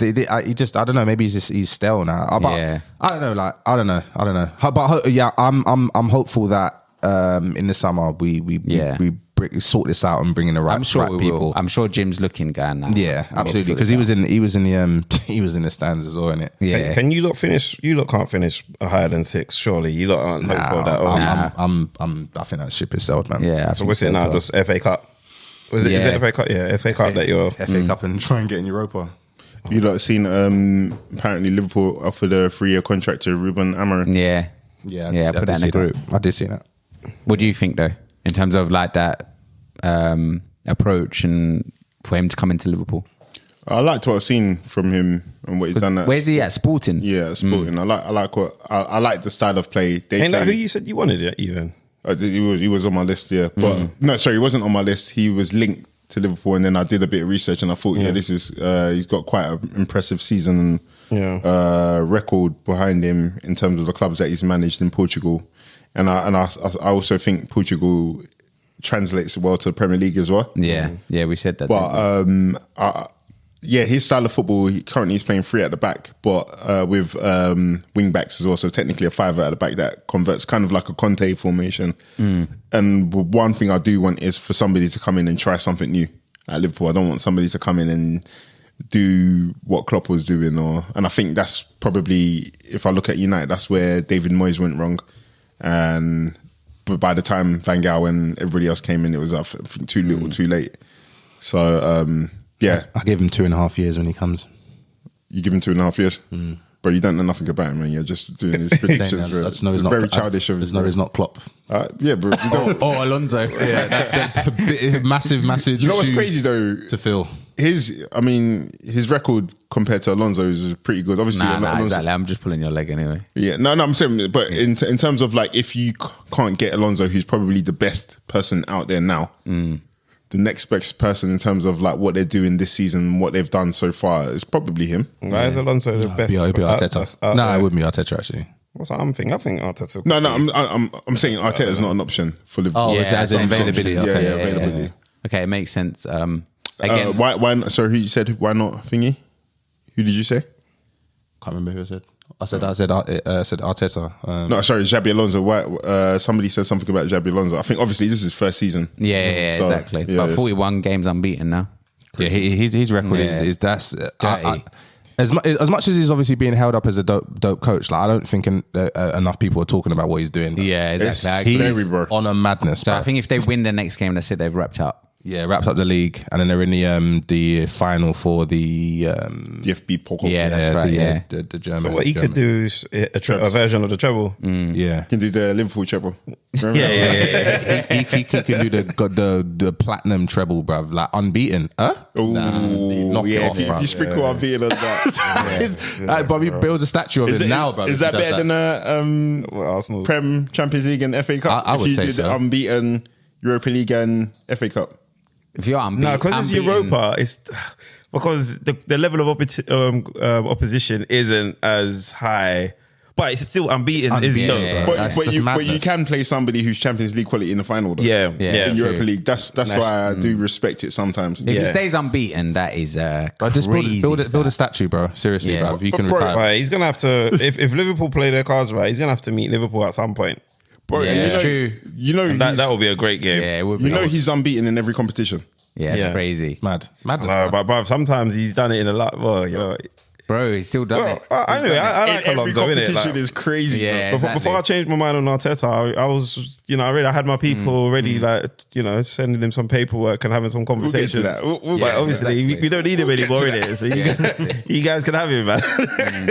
just, I don't know. Maybe he's stale now. But I don't know. Like I don't know. But yeah, I'm hopeful that in the summer we sort this out and bring in the right people. I'm sure Jim's looking going now. Yeah, absolutely. Because he was in the stands as well, innit? Yeah. Can you lot finish? You lot can't finish higher than 6, surely. You lot aren't hopeful that. I think that ship is sailed, man. Yeah. So what's it now? Just FA Cup. Is it FA Cup? Yeah, FA Cup that you're FA Cup and try and get in Europa. You lot seen apparently Liverpool offered a 3-year contract to Ruben Amorim. Yeah. I put that in the group. I did see that. What do you think though, in terms of like that approach and for him to come into Liverpool? I liked what I've seen from him and what he's done. Where's he at? Sporting? Yeah, Sporting. I like the style of play. Ain't that who you said you wanted it even? He was on my list, yeah. But no, sorry, he wasn't on my list. He was linked to Liverpool, and then I did a bit of research and I thought, this is he's got quite an impressive season record behind him in terms of the clubs that he's managed in Portugal, and I also think Portugal translates well to the Premier League as well. Yeah, we said that. But his style of football, currently he's playing 3 at the back, but with wing backs as well. So technically a 5 at the back that converts kind of like a Conte formation. And one thing I do want is for somebody to come in and try something new at Liverpool. I don't want somebody to come in and do what Klopp was doing. And I think that's probably, if I look at United, that's where David Moyes went wrong. But by the time Van Gaal and everybody else came in, it was, I think, too little, too late. So... I give him 2.5 years when he comes. You give him 2.5 years? Bro, you don't know nothing about him, man. You're just doing his predictions. It's very childish of him. He's not Klopp. Yeah, bro. You don't. Or Alonso. Massive you know what's crazy, though? To fill. His record compared to Alonso's is pretty good. Obviously, Alonso, exactly. I'm just pulling your leg anyway. Yeah, no, I'm saying, but in terms of like, if you can't get Alonso, who's probably the best person out there now, the next best person in terms of like what they're doing this season, what they've done so far, is probably him. Why is Alonso the best? It'd be Arteta. No, it wouldn't be Arteta actually. That's what I'm thinking. I think Arteta. No, I'm saying Arteta is not an option for Liverpool. As in availability. Availability. Yeah. Okay, it makes sense. Again, why? Sorry, who you said? Why not thingy? Who did you say? Can't remember who I said. I said Arteta. No, sorry, Xabi Alonso. Why? Somebody said something about Xabi Alonso. I think obviously this is his first season. Yeah, so, exactly. But 41 games unbeaten now. Yeah, his record is that's as much as he's obviously being held up as a dope coach. Like I don't think enough people are talking about what he's doing. Yeah, exactly. He's on a madness. So bro. I think if they win the next game, that's it. They've wrapped up. Yeah, wrapped up the league, and then they're in the final for the DFB Pokal. Yeah, that's right. The German. So what he could do is a version of the treble. Yeah, he can do the Liverpool treble. He can do the platinum treble, bruv. Like unbeaten. Knock it off, bruv. You sprinkle unbeaten on that. Bobby builds a statue of him now, bruv. Is that better than Prem, Champions League, and FA Cup? I would say so. Unbeaten Europa League and FA Cup. If you're unbeaten, no, because it's Europa. It's because the level of opposition isn't as high. But it's still unbeaten. Is But you can play somebody who's Champions League quality in the final, though. Yeah. In Europa League. That's why I do respect it sometimes. If he stays unbeaten, that is crazy. Build a statue, bro. Seriously, bro. If you can retire. Right, he's gonna have to. If Liverpool play their cards right, he's gonna have to meet Liverpool at some point. Bro, true. You know that will be a great game. Yeah, it would be. He's unbeaten in every competition. Yeah, it's crazy. It's mad. But sometimes he's done it in a lot. Well, bro, he's still done it. Anyway, I like Alonso. Every competition is crazy. Yeah, before I changed my mind on Arteta, I was, I had my people already, sending him some paperwork and having some conversations. But obviously, we don't need him anymore in it. So you guys can have him, man.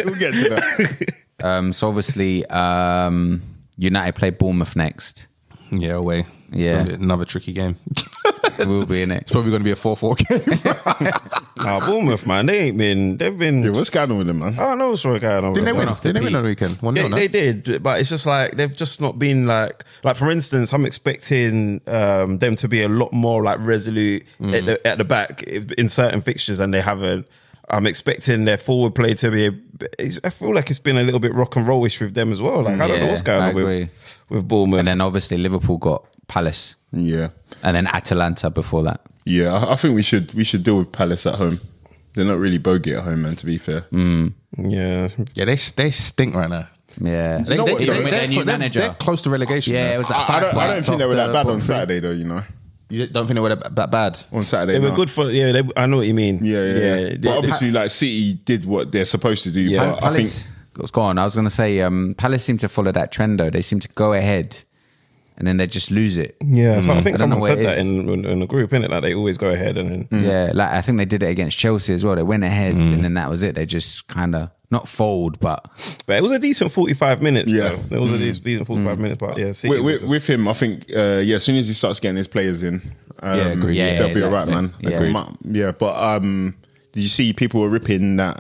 We'll get to that. So obviously, United play Bournemouth next. Yeah, away. Yeah, another tricky game. It will be in it. It's probably going to be a 4-4 game. Bournemouth, man, they've been. Yeah, what's going on with them, man? I don't know what's going on. Didn't they win on the weekend? They did, but it's just like they've just not been like for instance, I'm expecting them to be a lot more like resolute at the back in certain fixtures, and they haven't. I'm expecting their forward play to be. I feel like it's been a little bit rock and rollish with them as well. Like I don't know what's going on with Bournemouth. And then obviously Liverpool got Palace. Yeah, and then Atalanta before that. Yeah, I think we should deal with Palace at home. They're not really bogey at home, man. To be fair. Yeah, they stink right now. Yeah, they're new manager. They're close to relegation. Yeah, it was like I don't think they were that bad on Saturday, though. You don't think they were that bad on Saturday? They were good for. Yeah, I know what you mean. Yeah. But obviously, like City did what they're supposed to do. Yeah, but I think. What's going on? I was going to say, Palace seem to follow that trend though. They seem to go ahead, and then they just lose it. Yeah, so I think someone said that in the group, innit? Like they always go ahead and then. Yeah, like I think they did it against Chelsea as well. They went ahead, and then that was it. They just kind of not fold, but it was a decent 45 minutes. Yeah, it was a decent 45 minutes. But yeah, with him, I think as soon as he starts getting his players in, they'll be all right, man. Yeah, but did you see people were ripping that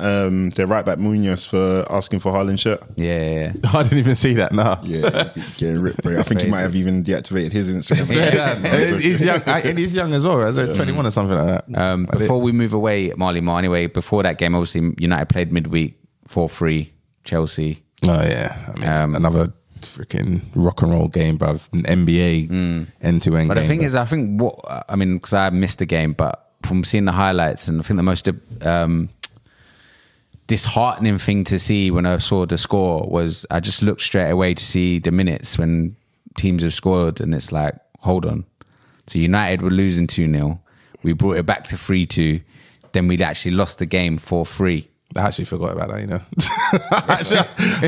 their right back Munoz for asking for Haaland's shirt? Yeah. I didn't even see that. No. Yeah, getting ripped, bro. I think he might have even deactivated his Instagram. He's young, and he's young as well. As 21 or something like that. Before we move away, Marley Mar. Anyway, before that game, obviously United played midweek 4-3 Chelsea. Oh yeah, I mean another freaking rock and roll game, bruv. An NBA end-to-end. But the thing is, I think because I missed the game, but from seeing the highlights, and I think the most disheartening thing to see when I saw the score was I just looked straight away to see the minutes when teams have scored, and it's like, hold on. So United were losing 2-0. We brought it back to 3-2. Then we'd actually lost the game 4-3. I actually forgot about that,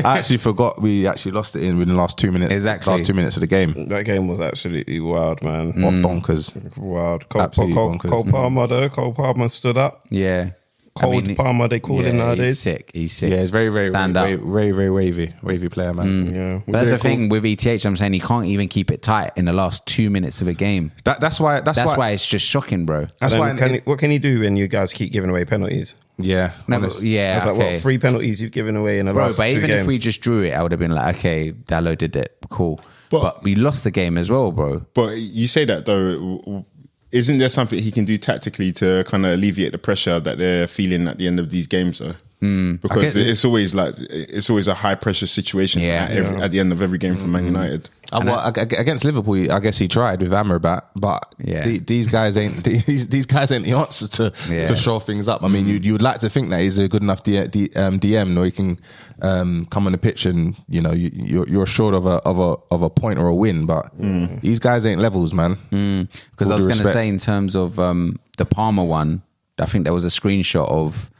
I actually forgot we actually lost it within the last 2 minutes. Exactly. Last 2 minutes of the game. That game was absolutely wild, man. What bonkers. Wild. Cole Palmer stood up. Yeah. Palmer, they call him nowadays. He's sick. Yeah, it's very, very, very wavy player, man. Yeah. That's the thing with ETH. I'm saying he can't even keep it tight in the last 2 minutes of a game. That's why it's just shocking, bro. That's why. What can he do when you guys keep giving away penalties? Yeah, yeah. That's like 3 penalties you've given away in the last 2 games. But even if we just drew it, I would have been like, okay, Dallo did it, cool. But we lost the game as well, bro. But you say that though. Isn't there something he can do tactically to kind of alleviate the pressure that they're feeling at the end of these games, though? Because it's always a high pressure situation at the end of every game for Man United. Against Liverpool, I guess he tried with Amrabat, but these guys ain't the answer to show things up. I mean, you would like to think that he's a good enough DM, or he can come on the pitch and you're short of a point or a win. But these guys ain't levels, man. Because I was going to say in terms of the Palmer one, I think there was a screenshot of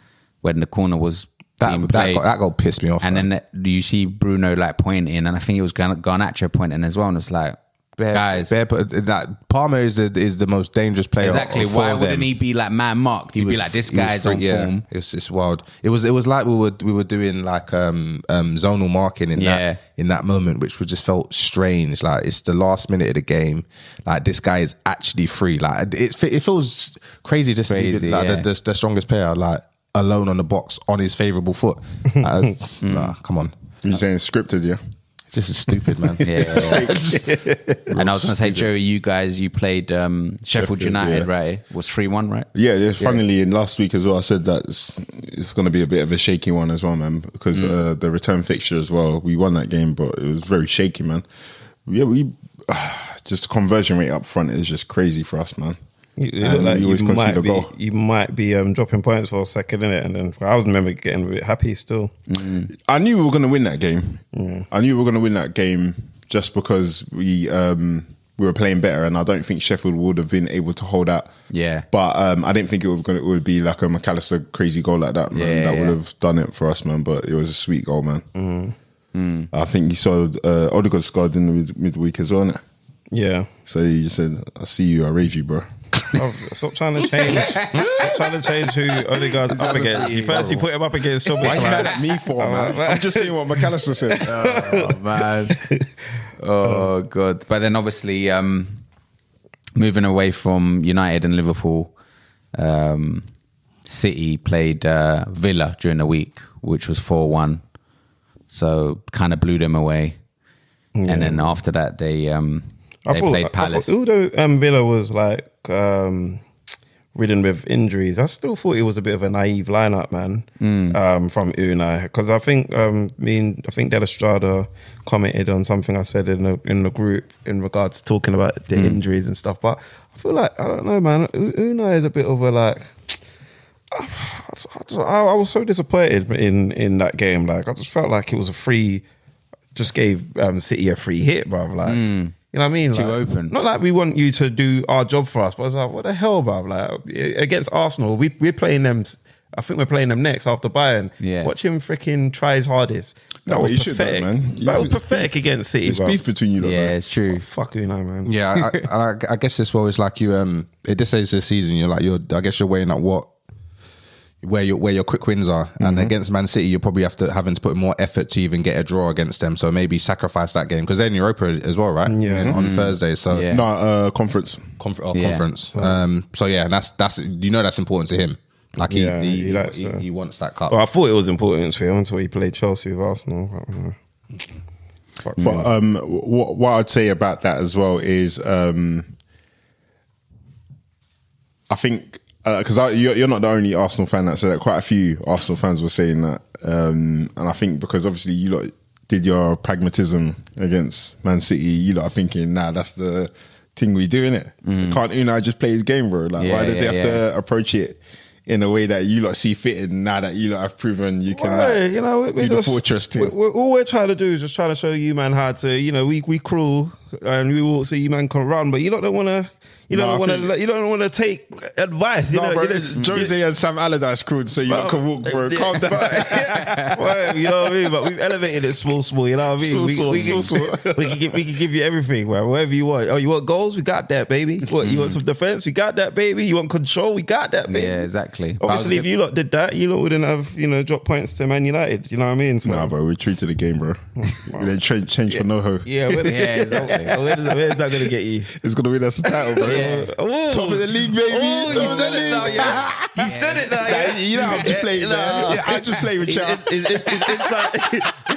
when the corner was that goal pissed me off. And then you see Bruno like pointing, and I think it was Garnacho pointing as well. And it's like, guys, Palmer is the most dangerous player. Exactly. Why wouldn't he be like man marked? He'd be like, this guy's on form. It's wild. It was like we were doing like zonal marking in that moment, which just felt strange. Like it's the last minute of the game. Like this guy is actually free. Like it feels crazy just to leave it, like the strongest player like alone on the box on his favourable foot. Nah, come on. You're saying scripted, yeah? This is stupid, man. And I was going to say, Joey, you played Sheffield United, right? It was 3-1, right? Yeah, funnily, in last week as well, I said that it's going to be a bit of a shaky one as well, man, because the return fixture as well, we won that game, but it was very shaky, man. Yeah, just conversion rate up front is just crazy for us, man. You might be dropping points for a second, innit? And then I remember getting a bit happy still. I knew we were going to win that game. I knew we were going to win that game just because we were playing better, and I don't think Sheffield would have been able to hold out. Yeah. But I didn't think it would be like a McAllister crazy goal like that, man. That would have done it for us, man. But it was a sweet goal, man. I think you saw Odegaard scored in the midweek as well, innit? Yeah. So you just said, I see you, I rage you, bro. Stop trying to change who Odegaard's up against. You first put him up against somebody. Why are you mad at me for, man? I'm just saying what McAllister said. Oh, man. Oh, God. But then obviously, moving away from United and Liverpool, City played Villa during the week, which was 4-1. So kind of blew them away. Yeah. And then after that, they played Palace. Although Villa was like ridden with injuries, I still thought it was a bit of a naive lineup, man, from Unai. Because I think Del Estrada commented on something I said in the group in regards to talking about the injuries and stuff. But I feel like, I don't know, man, Unai is a bit of a like... I was so disappointed in that game. Like, I just felt like it was a free... Just gave City a free hit, bruv. Like, you know what I mean? Too like, open. Not like we want you to do our job for us, but I was like, what the hell, bruv? Like, against Arsenal, we're playing them. I think we're playing them next after Bayern. Yeah. Watch him freaking try his hardest. That was pathetic. Man. That was pathetic against City, There's beef between you, yeah, it's true. Oh, fuck you know, man. Yeah, I guess as well, it's like you. At this stage of the season, I guess you're weighing up where your quick wins are, and against Man City you're probably having to put more effort to even get a draw against them, so maybe sacrifice that game because they're in Europa as well, right? On Thursday, so conference. Conference. So yeah, that's that's important to him. Like he wants that cup. Well, I thought it was important to him until he played Chelsea with Arsenal. But what I'd say about that as well is I think because you're not the only Arsenal fan that said that. Quite a few Arsenal fans were saying that, and I think because obviously you lot did your pragmatism against Man City, you lot are thinking, nah, that's the thing we do, innit? Can't Unai just play his game, bro? Like, why does he have to approach it in a way that you lot see fit? And now that you lot have proven you can, do the fortress thing. All we're trying to do is just trying to show you, man, how to, we crawl and we will see you, man, can run, but you lot don't want to. You don't want to take advice. Jose and Sam Allardyce crude, so you can walk, bro. Calm down. Well, you know what I mean? But we've elevated it small. You know what I mean? We can give you everything, bro. Whatever you want. Oh, you want goals? We got that, baby. What, you want some defense? We got that, baby. You want control? We got that, baby. Yeah, exactly. Obviously, if you lot did that, you lot wouldn't have, dropped points to Man United. You know what I mean? So, nah, bro. We treated the game, bro. We didn't change for no-ho. Yeah, exactly. Where's that going to get you? It's going to win us the title, bro. Yeah. Top of the league, baby. Oh, you said it now, yeah. You said it now, yeah. You know, I'm just playing, man. Yeah, I just play with Chow.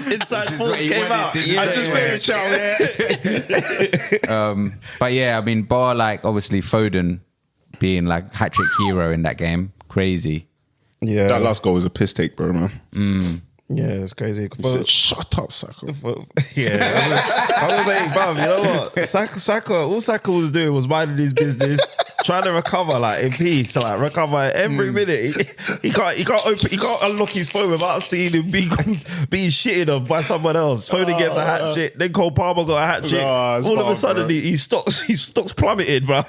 Inside force came out. I just play with Chow, but yeah, I mean, bar like obviously Foden being like hat-trick hero in that game, crazy. Yeah, that last goal was a piss take, bro, man. Yeah, it's crazy. Said, shut up, Saka. Yeah, I was like, bro, you know what? Saka, all Saka was doing was minding his business, trying to recover like in peace, like recover every minute. He can't unlock his phone without seeing him being shitted on by someone else. Foden gets a hat trick, then Cole Palmer got a hat trick. All of a sudden, his stocks plummeted, bro.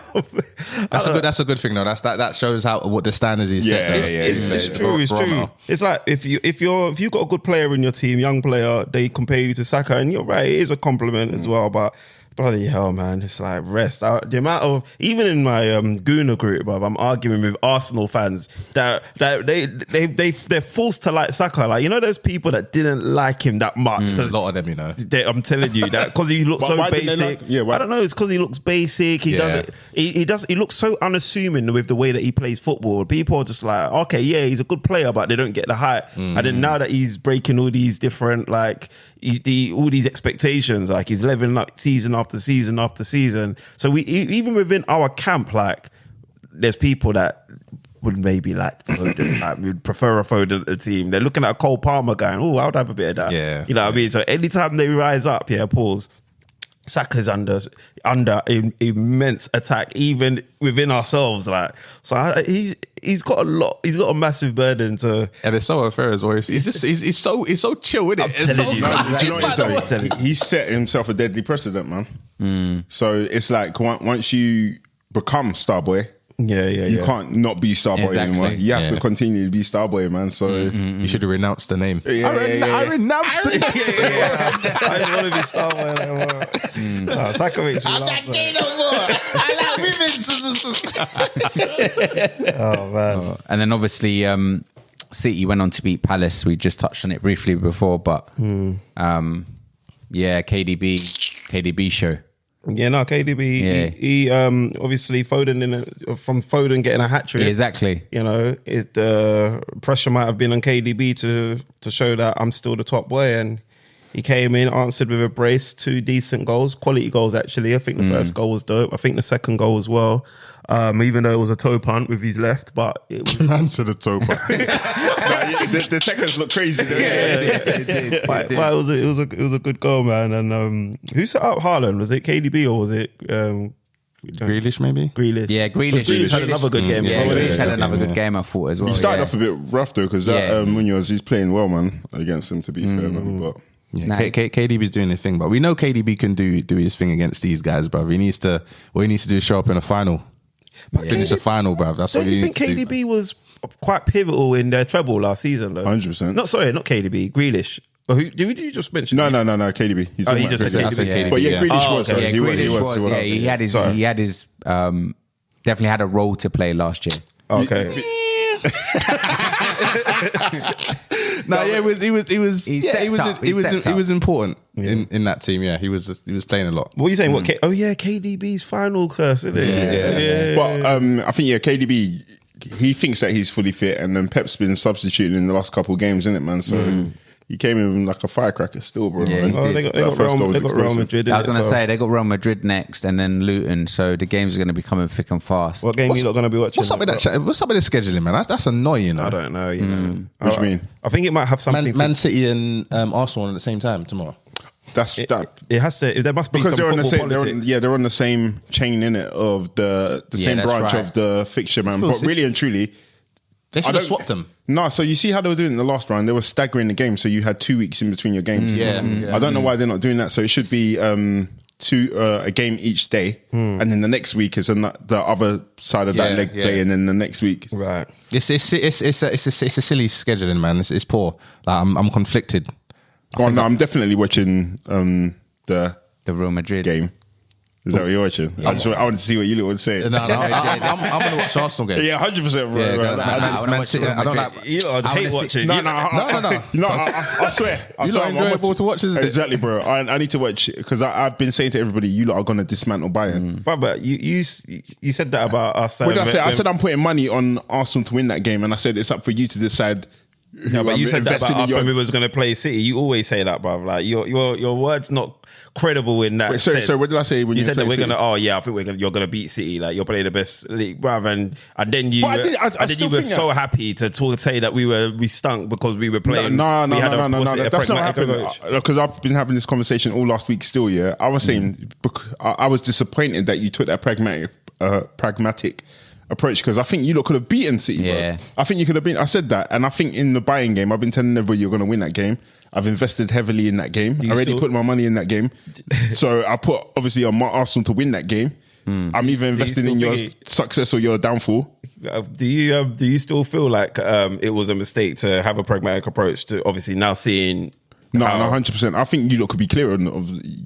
That's a good thing though. That shows what the standards is. It's true. It's like if you've got a good player in your team, young player, they compare you to Saka, and you're right, it is a compliment as well. But Bloody hell, man. It's like rest. The amount of, even in my Gooner group, bruv, I'm arguing with Arsenal fans that they're forced to like Saka. Like, you know, those people that didn't like him that much. A lot of them, you know. I'm telling you that because he looks so basic. I don't know. It's because he looks basic. He does. He looks so unassuming with the way that he plays football. People are just like, okay, yeah, he's a good player, but they don't get the hype. And then now that he's breaking all these different, like, all these expectations, like he's leveling up season after season after season. So we, even within our camp, like, there's people that would maybe like Foden, like would prefer a Foden at the team. They're looking at a Cole Palmer going, oh, I would have a bit of that. Yeah, you know what I mean? So anytime they rise up, pause. Saka's under immense attack, even within ourselves. Like, so he's got a lot. He's got a massive burden to, and it's so unfair as well. He's so chill with it. He set himself a deadly precedent, man. So it's like once you become Starboy. You can't not be Starboy anymore. You have to continue to be Starboy, man. So you should have renounced the name. I renounced the name. I don't want to be Starboy anymore. Saka makes me laugh. I'm not gay no more. I like women. Oh man! And then obviously, City went on to beat Palace. We just touched on it briefly before, but KDB show. Yeah, no, KDB. He obviously from Foden getting a hat trick. Yeah, exactly. You know, the pressure might have been on KDB to show that I'm still the top boy, and he came in, answered with a brace, 2 decent goals, quality goals actually. I think the first goal was dope. I think the second goal as well. Even though it was a toe punt with his left, but it was man to the toe punt. The seconds look crazy. Though. It was a good goal, man. And who set up Haaland? Was it KDB or was it Grealish? Maybe Grealish. Yeah, Grealish had another good game. Grealish had another good game, I thought, as well. He started off a bit rough though, because Munoz, he's playing well, man, against him. To be fair, man, but. Yeah, KDB's doing his thing, but we know KDB can do his thing against these guys, bruv. He needs to do is show up in a final, finish a final, bruv. That's what he needs to do. Don't you think KDB was quite pivotal in their treble last season, though? 100%. Not KDB, Grealish. Who did you just mention? No, KDB. He just said KDB. But Grealish was. He was. He had his definitely had a role to play last year. Okay. He was important in that team. Yeah, he was playing a lot. What are you saying? What? KDB's final curse, isn't it? But I think KDB, he thinks that he's fully fit, and then Pep's been substituting in the last couple of games, isn't it, man? So he came in like a firecracker still, bro. Yeah, they got Real Madrid. I was going to say they got Real Madrid next, and then Luton. So the games are going to be coming thick and fast. What game are you not going to be watching? What's up with that? What's up with the scheduling, man? That's annoying. You know? I don't know. What do you mean? I think it might have something. Man City and Arsenal at the same time tomorrow. It has to. There must be because some they're on the same chain in it of the same branch of the fixture, man. But really and truly, they should have swapped them. No, so you see how they were doing it in the last round? They were staggering the game, so you had 2 weeks in between your games. I don't know why they're not doing that. So it should be a game each day, and then the next week is the other side of that leg play, and then the next week. Right. It's a silly scheduling, man. It's poor. Like, I'm conflicted. I'm definitely watching the Real Madrid game. Is that what you're watching? I want to see what you would say. No, I'm going to watch the Arsenal game. Yeah, 100%, bro. I don't like. You hate watching. No. I swear. You lot enjoyable to watch, isn't it? Exactly, bro. I need to watch because I've been saying to everybody, you lot are going to dismantle Bayern. But you said that about us. What did I say? I said I'm putting money on Arsenal to win that game, and I said it's up for you to decide. Yeah, but you said that about us when we was going to play City. You always say that, bruv. Like your word's not credible in that. Wait, so what did I say when you said that we're City? gonna? Oh yeah, I think you're gonna beat City. Like you're playing the best league, bruv. And then you, you were so happy to say that we stunk because we were playing. No. That's not happening. Because I've been having this conversation all last week. Still, yeah. I was saying I was disappointed that you took that pragmatic approach because I think you lot could have beaten City, bro. I think you could have been. I said that, and I think in the Bayern game, I've been telling everybody you're going to win that game. I've invested heavily in that game. I already put my money in that game, so I put obviously on my Arsenal to win that game. I'm even investing in your success or your downfall. Do you still feel like it was a mistake to have a pragmatic approach to obviously now seeing No, 100%. I think you lot could be clearer of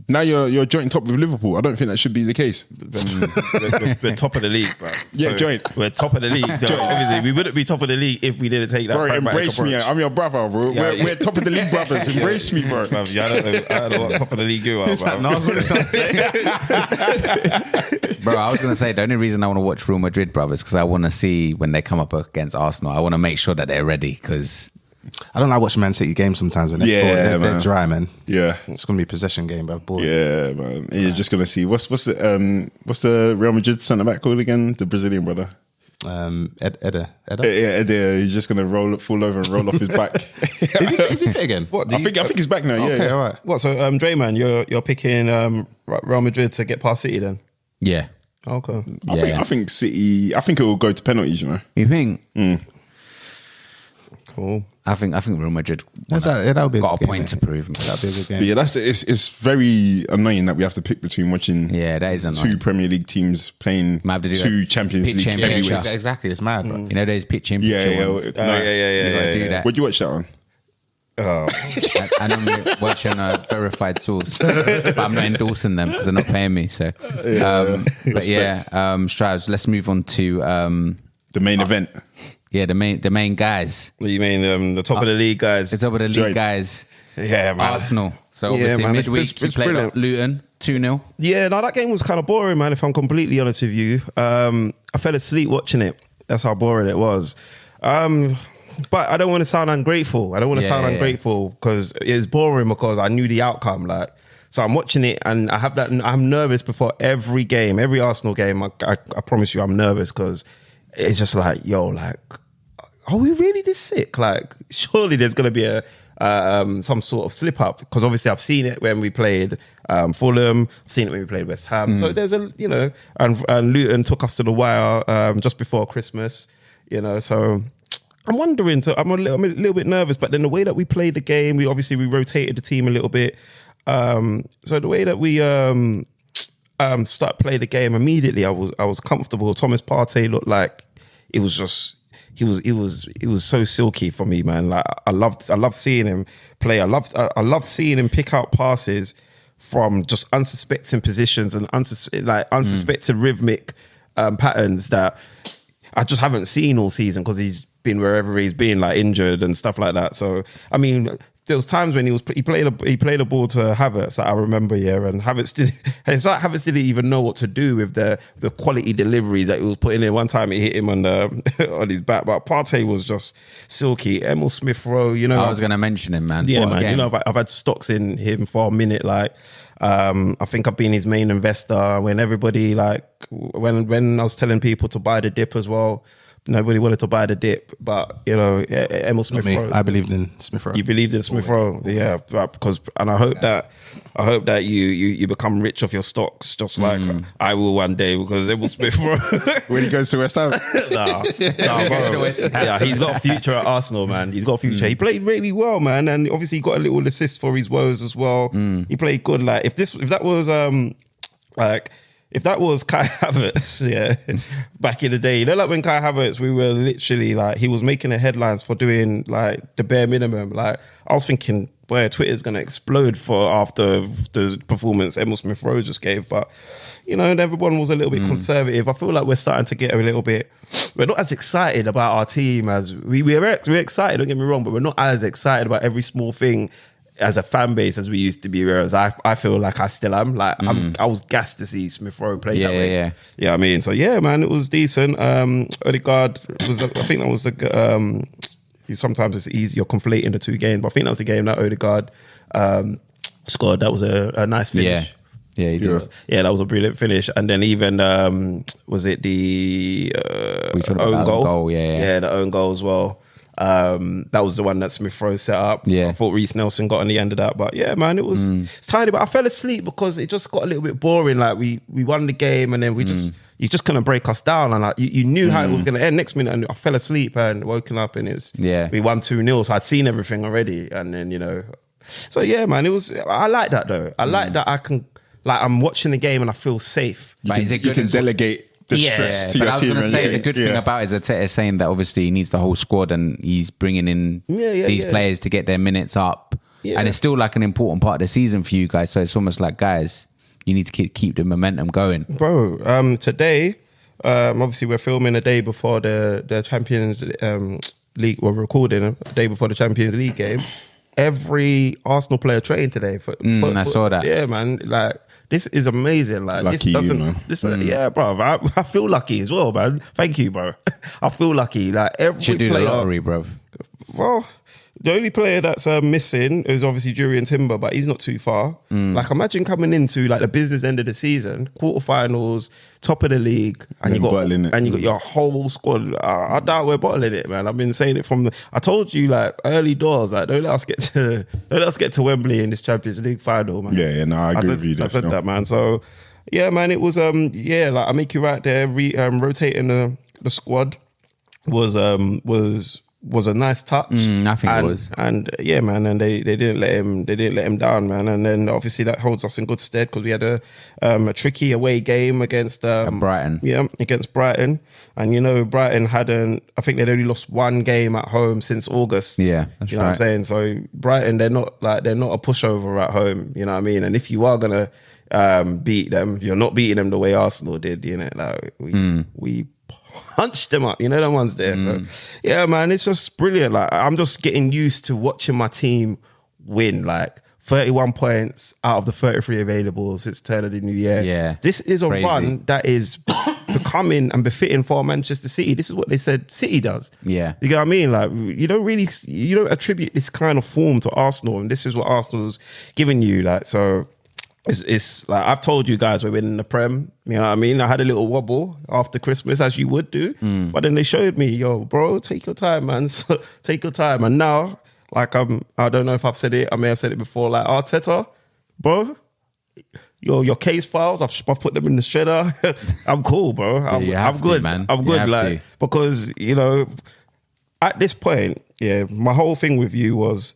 now. You're joint top with Liverpool. I don't think that should be the case. We're top of the league, bro. Yeah, so joint. We're top of the league. Obviously, we wouldn't be top of the league if we didn't take that. Bro, embrace me. I'm your brother, bro. Yeah, we're top of the league brothers. Embrace me, bro. Yeah, I don't know what top of the league you are, bro. Bro, I was going to say the only reason I want to watch Real Madrid brothers because I want to see when they come up against Arsenal. I want to make sure that they're ready because I don't like watching Man City games sometimes when they're dry, man. Yeah, it's gonna be a possession game, but boring. Yeah, man. You're just gonna see what's the Real Madrid centre back called again? The Brazilian brother. Eder. Yeah, Eder. He's just gonna fall over and roll off his back. Is he fit again? What? I think he's back now. Okay, yeah. All right. What? So, Drayman, you're picking Real Madrid to get past City then? yeah. Okay. I think City. I think it will go to penalties. You know. You think? Cool. I think Real Madrid That'll be got a point to prove. That'll be a good game. But yeah, it's very annoying that we have to pick between watching Yeah, that is annoying. two Premier League teams playing Might have to do two that Champions pitch League championship. heavyweights. Exactly, it's mad. Bro. You know those pitch in Yeah. ones? No. You gotta do that. Would you watch that one? And I'm watching a verified source, but I'm not endorsing them because they're not paying me. So, Strauss, let's move on to The main event. Yeah, the main guys. What do you mean the top of the league guys? The top of the league guys. Yeah, man. Arsenal. So obviously midweek you played brilliant. Luton 2-0. Yeah, no, that game was kind of boring, man. If I'm completely honest with you, I fell asleep watching it. That's how boring it was. But I don't want to sound ungrateful. Ungrateful because it was boring because I knew the outcome. Like, so I'm watching it and I have that. I'm nervous before every game, every Arsenal game. I promise you, I'm nervous because it's just like, yo, like, are we really this sick? Like, surely there's going to be a some sort of slip up because obviously I've seen it when we played Fulham. I've seen it when we played West Ham. So there's and Luton took us to the wire just before Christmas. So. I'm wondering. So I'm a little bit nervous, but then the way that we played the game, we rotated the team a little bit. So the way that we start playing the game immediately, I was comfortable. Thomas Partey looked like it was just he was so silky for me, man. Like I loved seeing him play. I loved seeing him pick out passes from just unsuspecting positions and unsuspected rhythmic patterns that I just haven't seen all season because he's been wherever he's been, like injured and stuff like that. So I mean, there was times when he played a ball to Havertz that I remember, and Havertz didn't even know what to do with the quality deliveries that he was putting in. One time it hit him on on his back, but Partey was just silky. Emil Smith Rowe, I was going to mention him, man. Yeah, man. I've had stocks in him for a minute. Like, I think I've been his main investor. When everybody when I was telling people to buy the dip as well. Nobody wanted to buy the dip, but Emil Smith Rowe. I believed in Smith Rowe. You believed in Smith Rowe, yeah. And I hope that you become rich off your stocks, just like I will one day, because Emil Smith Rowe. When he goes to West Ham, bro. Yeah, he's got a future at Arsenal, man. He's got a future. He played really well, man, and obviously he got a little assist for his woes as well. He played good. Like if that was Kai Havertz, back in the day, like when Kai Havertz, we were literally like, he was making the headlines for doing like the bare minimum. Like I was thinking, boy, Twitter's going to explode after the performance Emil Smith Rowe just gave. But, everyone was a little bit conservative. I feel like we're starting to get a little bit, we're not as excited about our team as we're excited, don't get me wrong, but we're not as excited about every small thing as a fan base as we used to be, whereas I feel like I still am. Like I was gassed to see Smith Rowe play that way. Yeah, you know what I mean? So yeah, man, it was decent. Odegaard was, I think that was the. Sometimes it's easy, you're conflating the two games, but I think that was the game that Odegaard scored. That was a nice finish. Yeah, he did. Yeah, that was a brilliant finish. And then even was it the own goal? Yeah, the own goal as well. That was the one that Smith Rowe set up. Yeah. I thought Reece Nelson got on the end of that. But yeah, man, it's tidy. But I fell asleep because it just got a little bit boring. Like we won the game and then you just couldn't break us down. And like you knew how it was going to end. Next minute, I fell asleep and woken up and we won 2-0. So I'd seen everything already. And then, so yeah, man, I like that though. I like that I can, like I'm watching the game and I feel safe. You can delegate the stress to your team. I was going to say the good thing about it is Arteta is saying that obviously he needs the whole squad and he's bringing in these players to get their minutes up. and it's still like an important part of the season for you guys. So it's almost like, guys, you need to keep the momentum going, bro. Today, obviously, we're filming a day before the Champions League. We're recording a day before the Champions League game. Every Arsenal player trained today. I saw that. Yeah, man. Like, this is amazing. Like, lucky this doesn't. you, man. This, yeah, bro. I feel lucky as well, man. Thank you, bro. I feel lucky. Like, every should do player, the lottery, bro. Well, the only player that's missing is obviously Jurian Timber, but he's not too far. Like, imagine coming into like the business end of the season, quarterfinals, top of the league, and you got your whole squad. I doubt we're bottling it, man. I've been saying it I told you, like, early doors, like, don't let us get to Wembley in this Champions League final, man. Yeah, no, I agree with you. I said that, man. So yeah, man, it was like, I make you right there. Rotating the squad was a nice touch. I think it was. And yeah, man, and they didn't let him down, man. And then obviously that holds us in good stead because we had a tricky away game against Brighton. Yeah, against Brighton. And you know, Brighton I think they'd only lost one game at home since August. Yeah, that's you know right. what I'm saying? So Brighton, they're not a pushover at home, you know what I mean? And if you are gonna beat them, you're not beating them the way Arsenal did, you know. Like we punched them up, you know, the ones there. So yeah, man, it's just brilliant. Like, I'm just getting used to watching my team win, like 31 points out of the 33 available since turn of the new year. Yeah, this is a crazy run that is becoming and befitting for Manchester City. This is what they said City does. Yeah, you know what I mean? Like, you don't attribute this kind of form to Arsenal, and this is what Arsenal's giving you. Like, so it's like, I've told you guys we're winning the Prem, you know what I mean? I had a little wobble after Christmas, as you would do, but then they showed me, yo, bro, take your time, man. So, take your time. And now, like, I don't know if I've said it, I may have said it before, like, Arteta, bro, your case files, I've put them in the shredder. I'm cool, bro. I'm good, man. I'm good, like, because, you know, at this point, yeah, my whole thing with you was,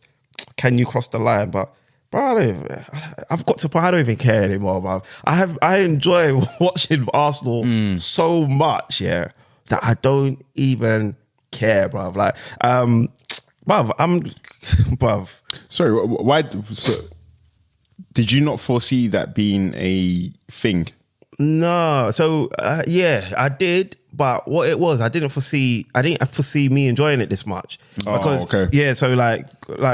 can you cross the line? But bro, I don't even care anymore, bro. I enjoy watching Arsenal so much, yeah, that I don't even care, bro. Like, bruv. Sorry, why? So, did you not foresee that being a thing? No. So yeah, I did. But what it was, I didn't foresee me enjoying it this much. Because, okay. Yeah, so like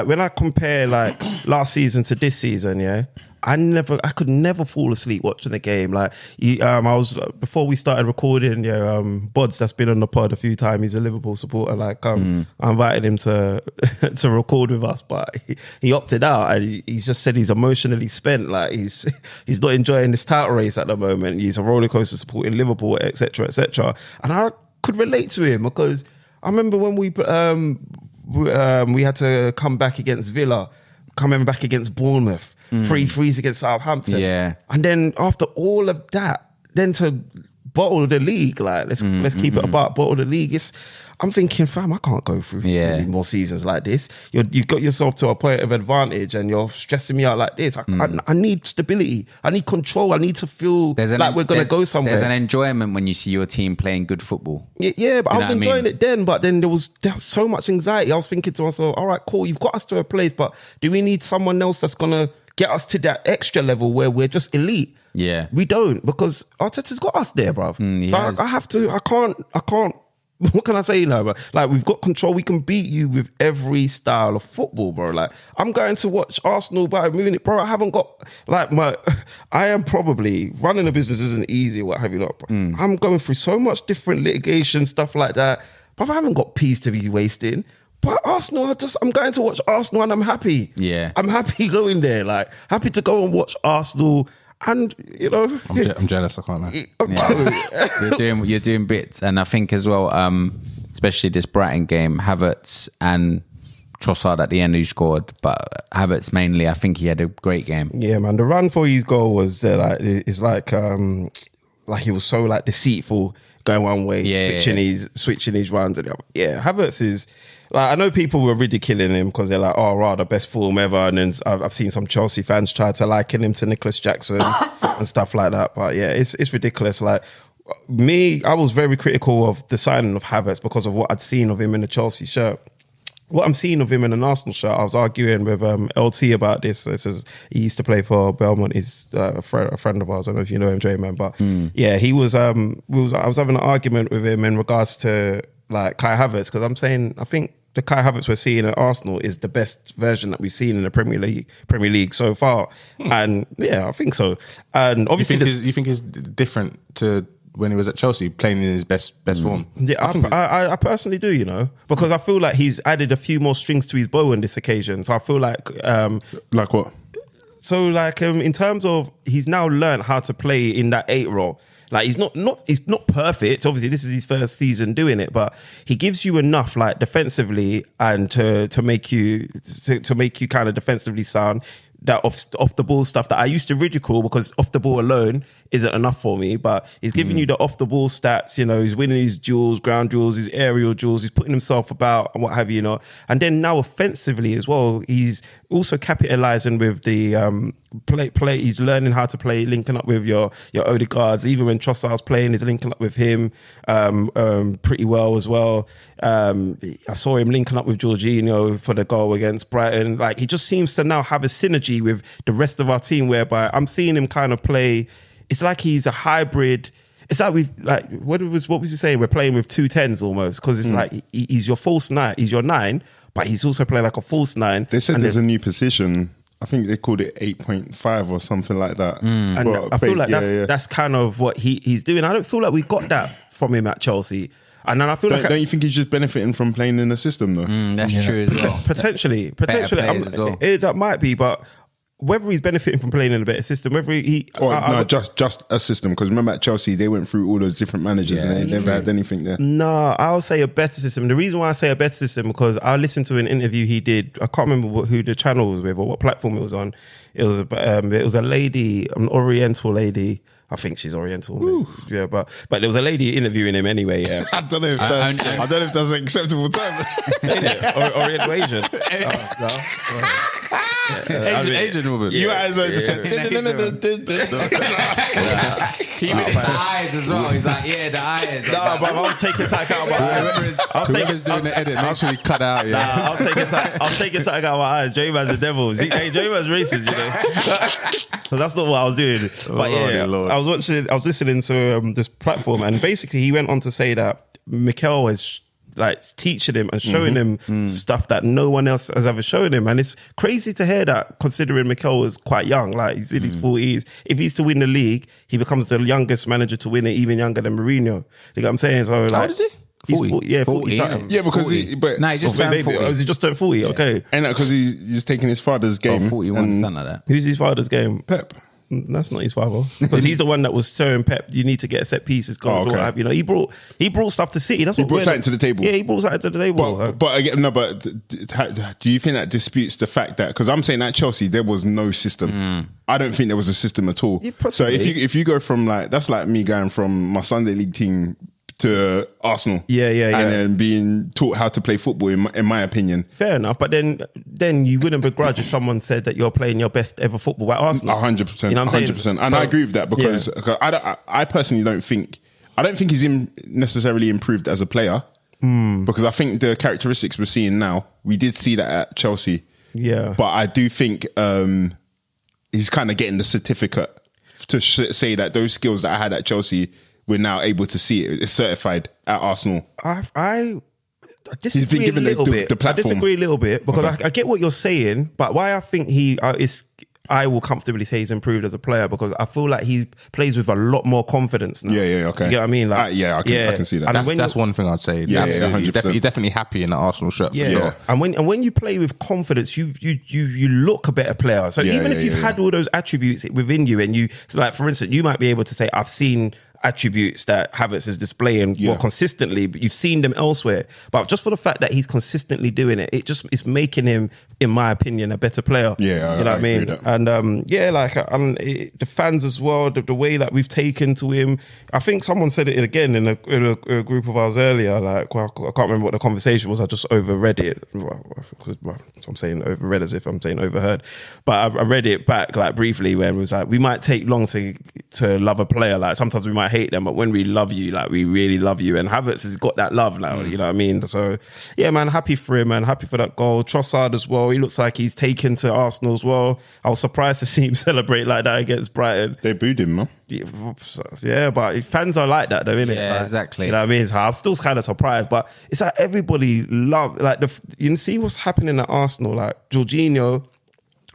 when I compare like last season to this season, yeah, I could never fall asleep watching the game. Like, I was, before we started recording, yeah, Bods, that's been on the pod a few times, he's a Liverpool supporter. Like, I invited him to to record with us, but he opted out, and he's just said he's emotionally spent. Like, he's not enjoying this title race at the moment. He's a roller coaster supporting Liverpool, etc., etc. And I could relate to him because I remember when we had to come back against Villa, coming back against Bournemouth. 3-3s against Southampton. Yeah. And then after all of that, then to bottle the league, like, let's keep it about bottle the league. I'm thinking, fam, I can't go through many more seasons like this. You've got yourself to a point of advantage and you're stressing me out like this. I need stability. I need control. I need to feel like we're going to go somewhere. There's an enjoyment when you see your team playing good football. Yeah, but I was enjoying it then, but then there was so much anxiety. I was thinking to myself, all right, cool, you've got us to a place, but do we need someone else that's going to get us to that extra level where we're just elite? Yeah. We don't, because Arteta's got us there, bruv. So I can't, what can I say now, bro? Like, we've got control. We can beat you with every style of football, bro. Like, I'm going to watch Arsenal Bayern Munich, bro. I haven't got, like, I am probably, running a business isn't easy, what have you not, bro. I'm going through so much different litigation, stuff like that. But I haven't got peace to be wasting. But Arsenal, I'm going to watch Arsenal and I'm happy. Yeah. I'm happy going there. Like, happy to go and watch Arsenal. And, you know, I'm jealous, I can't lie. You're doing bits. And I think as well, especially this Brighton game, Havertz and Trossard at the end who scored, but Havertz mainly, I think he had a great game. Yeah, man. The run for his goal was like he was so like deceitful, going one way, switching his runs. And yeah, Havertz is, like, I know people were ridiculing him because they're like, oh, right, the best form ever. And then I've seen some Chelsea fans try to liken him to Nicholas Jackson and stuff like that. But yeah, it's ridiculous. Like, me, I was very critical of the signing of Havertz because of what I'd seen of him in the Chelsea shirt. what I'm seeing of him in an Arsenal shirt, I was arguing with LT about this. It says he used to play for Belmont. He's a friend of ours. I don't know if you know him, J-Man, but yeah, he was. I was having an argument with him in regards to like Kai Havertz, because I'm saying I think the Kai Havertz we're seeing at Arsenal is the best version that we've seen in the Premier League so far, and yeah, I think so. And obviously, you think it's different to when he was at Chelsea, playing in his best form? Yeah, I personally do, you know, because I feel like he's added a few more strings to his bow on this occasion. So I feel like... like what? So like in terms of, he's now learned how to play in that 8 role. Like he's not perfect. Obviously, this is his first season doing it, but he gives you enough like defensively and to make you kind of defensively sound. That off the ball stuff that I used to ridicule because off the ball alone isn't enough for me, but he's giving you the off the ball stats. You know, he's winning his duels, ground duels, his aerial duels. He's putting himself about and what have you, you know. And then now offensively as well, he's also capitalizing with the play. He's learning how to play, linking up with your Odegaards. Even when Trossard's playing, he's linking up with him pretty well as well. I saw him linking up with Jorginho for the goal against Brighton. Like he just seems to now have a synergy with the rest of our team, whereby I'm seeing him kind of play. It's like he's a hybrid. It's like we've like what was you saying? We're playing with 2 10s almost, because it's like he's your false 9, he's your 9, but he's also playing like a false 9. They said there's a new position. I think they called it 8.5 or something like that. And I feel like that's kind of what he's doing. I don't feel like we got that from him at Chelsea. And then I feel don't you think he's just benefiting from playing in the system though? That's true as well. Potentially, that might be, but whether he's benefiting from playing in a better system, whether just a system. Because remember at Chelsea, they went through all those different managers and they never had anything there. No, I'll say a better system. The reason why I say a better system, because I listened to an interview he did. I can't remember who the channel was with or what platform it was on. It was a lady, an Oriental lady. I think she's Oriental. Yeah, but there was a lady interviewing him anyway. Yeah, I don't know if that's an acceptable term. Oriental Asian. Asian woman. You guys just said. Keep it in the eyes as well. He's like, yeah, the eyes. No, but I was taking something out of my eyes. Whoever's doing the edit, make sure you cut out. Yeah, I was taking something out of my eyes. J-Man's the devil. J-Man's racist, you know. So that's not what I was doing. But yeah, I was listening to this platform, and basically he went on to say that Mikel is like teaching him and showing him stuff that no one else has ever shown him. And it's crazy to hear that, considering Mikel was quite young, like he's in his 40s. If he's to win the league, he becomes the youngest manager to win it, even younger than Mourinho. You know what I'm saying? So like, how old is he? 40? Yeah, 40. Yeah, because 40. he just turned 40. Oh, he just turned 40, yeah. Okay. And because he's taking his father's game. 41, something like that. Who's his father's game? Pep. That's not his father, because he's the one that was showing Pep, you need to get set pieces, goals, you know. He brought stuff to City. That's what he brought something to the table. Yeah, he brought something to the table. But again, do you think that disputes the fact that, because I'm saying at Chelsea there was no system. I don't think there was a system at all. Yeah, so if you go from like, that's like me going from my Sunday league team to Arsenal, and then being taught how to play football. In my opinion, fair enough. But then you wouldn't begrudge if someone said that you're playing your best ever football at Arsenal. 100%, you know what I'm 100%, saying? and I agree with that, because I personally don't think he's necessarily improved as a player, because I think the characteristics we're seeing now, we did see that at Chelsea. Yeah, but I do think he's kind of getting the certificate to say that those skills that I had at Chelsea, we're now able to see it. It's certified at Arsenal. I disagree a little bit. I disagree a little bit, because I get what you're saying, but why I think I will comfortably say he's improved as a player, because I feel like he plays with a lot more confidence now. Yeah, okay. You get what I mean? Like, I can see that. That's one thing I'd say. Yeah, he's definitely happy in the Arsenal shirt. Yeah, for sure. And when you play with confidence, you look a better player. So even if you've had all those attributes within you, and like for instance, you might be able to say, I've seen attributes that Havertz is displaying more consistently, but you've seen them elsewhere. But just for the fact that he's consistently doing it, it's making him, in my opinion, a better player. Yeah, you know what I mean? And the fans as well, the way that we've taken to him. I think someone said it again in a group of ours earlier. Like, well, I can't remember what the conversation was. I just overread it. I'm saying overread as if I'm saying overheard, but I read it back like briefly, where it was like, we might take long to love a player. Like sometimes we might hate hate them, but when we love you, like we really love you. And Havertz has got that love now, you know what I mean? So yeah, man, happy for him, man. Happy for that goal. Trossard as well. He looks like he's taken to Arsenal as well. I was surprised to see him celebrate like that against Brighton. They booed him, man. Yeah, but fans are like that, though, innit? Yeah, like, exactly. You know what I mean? So I'm still kind of surprised, but it's like everybody love like you see what's happening at Arsenal. Like Jorginho,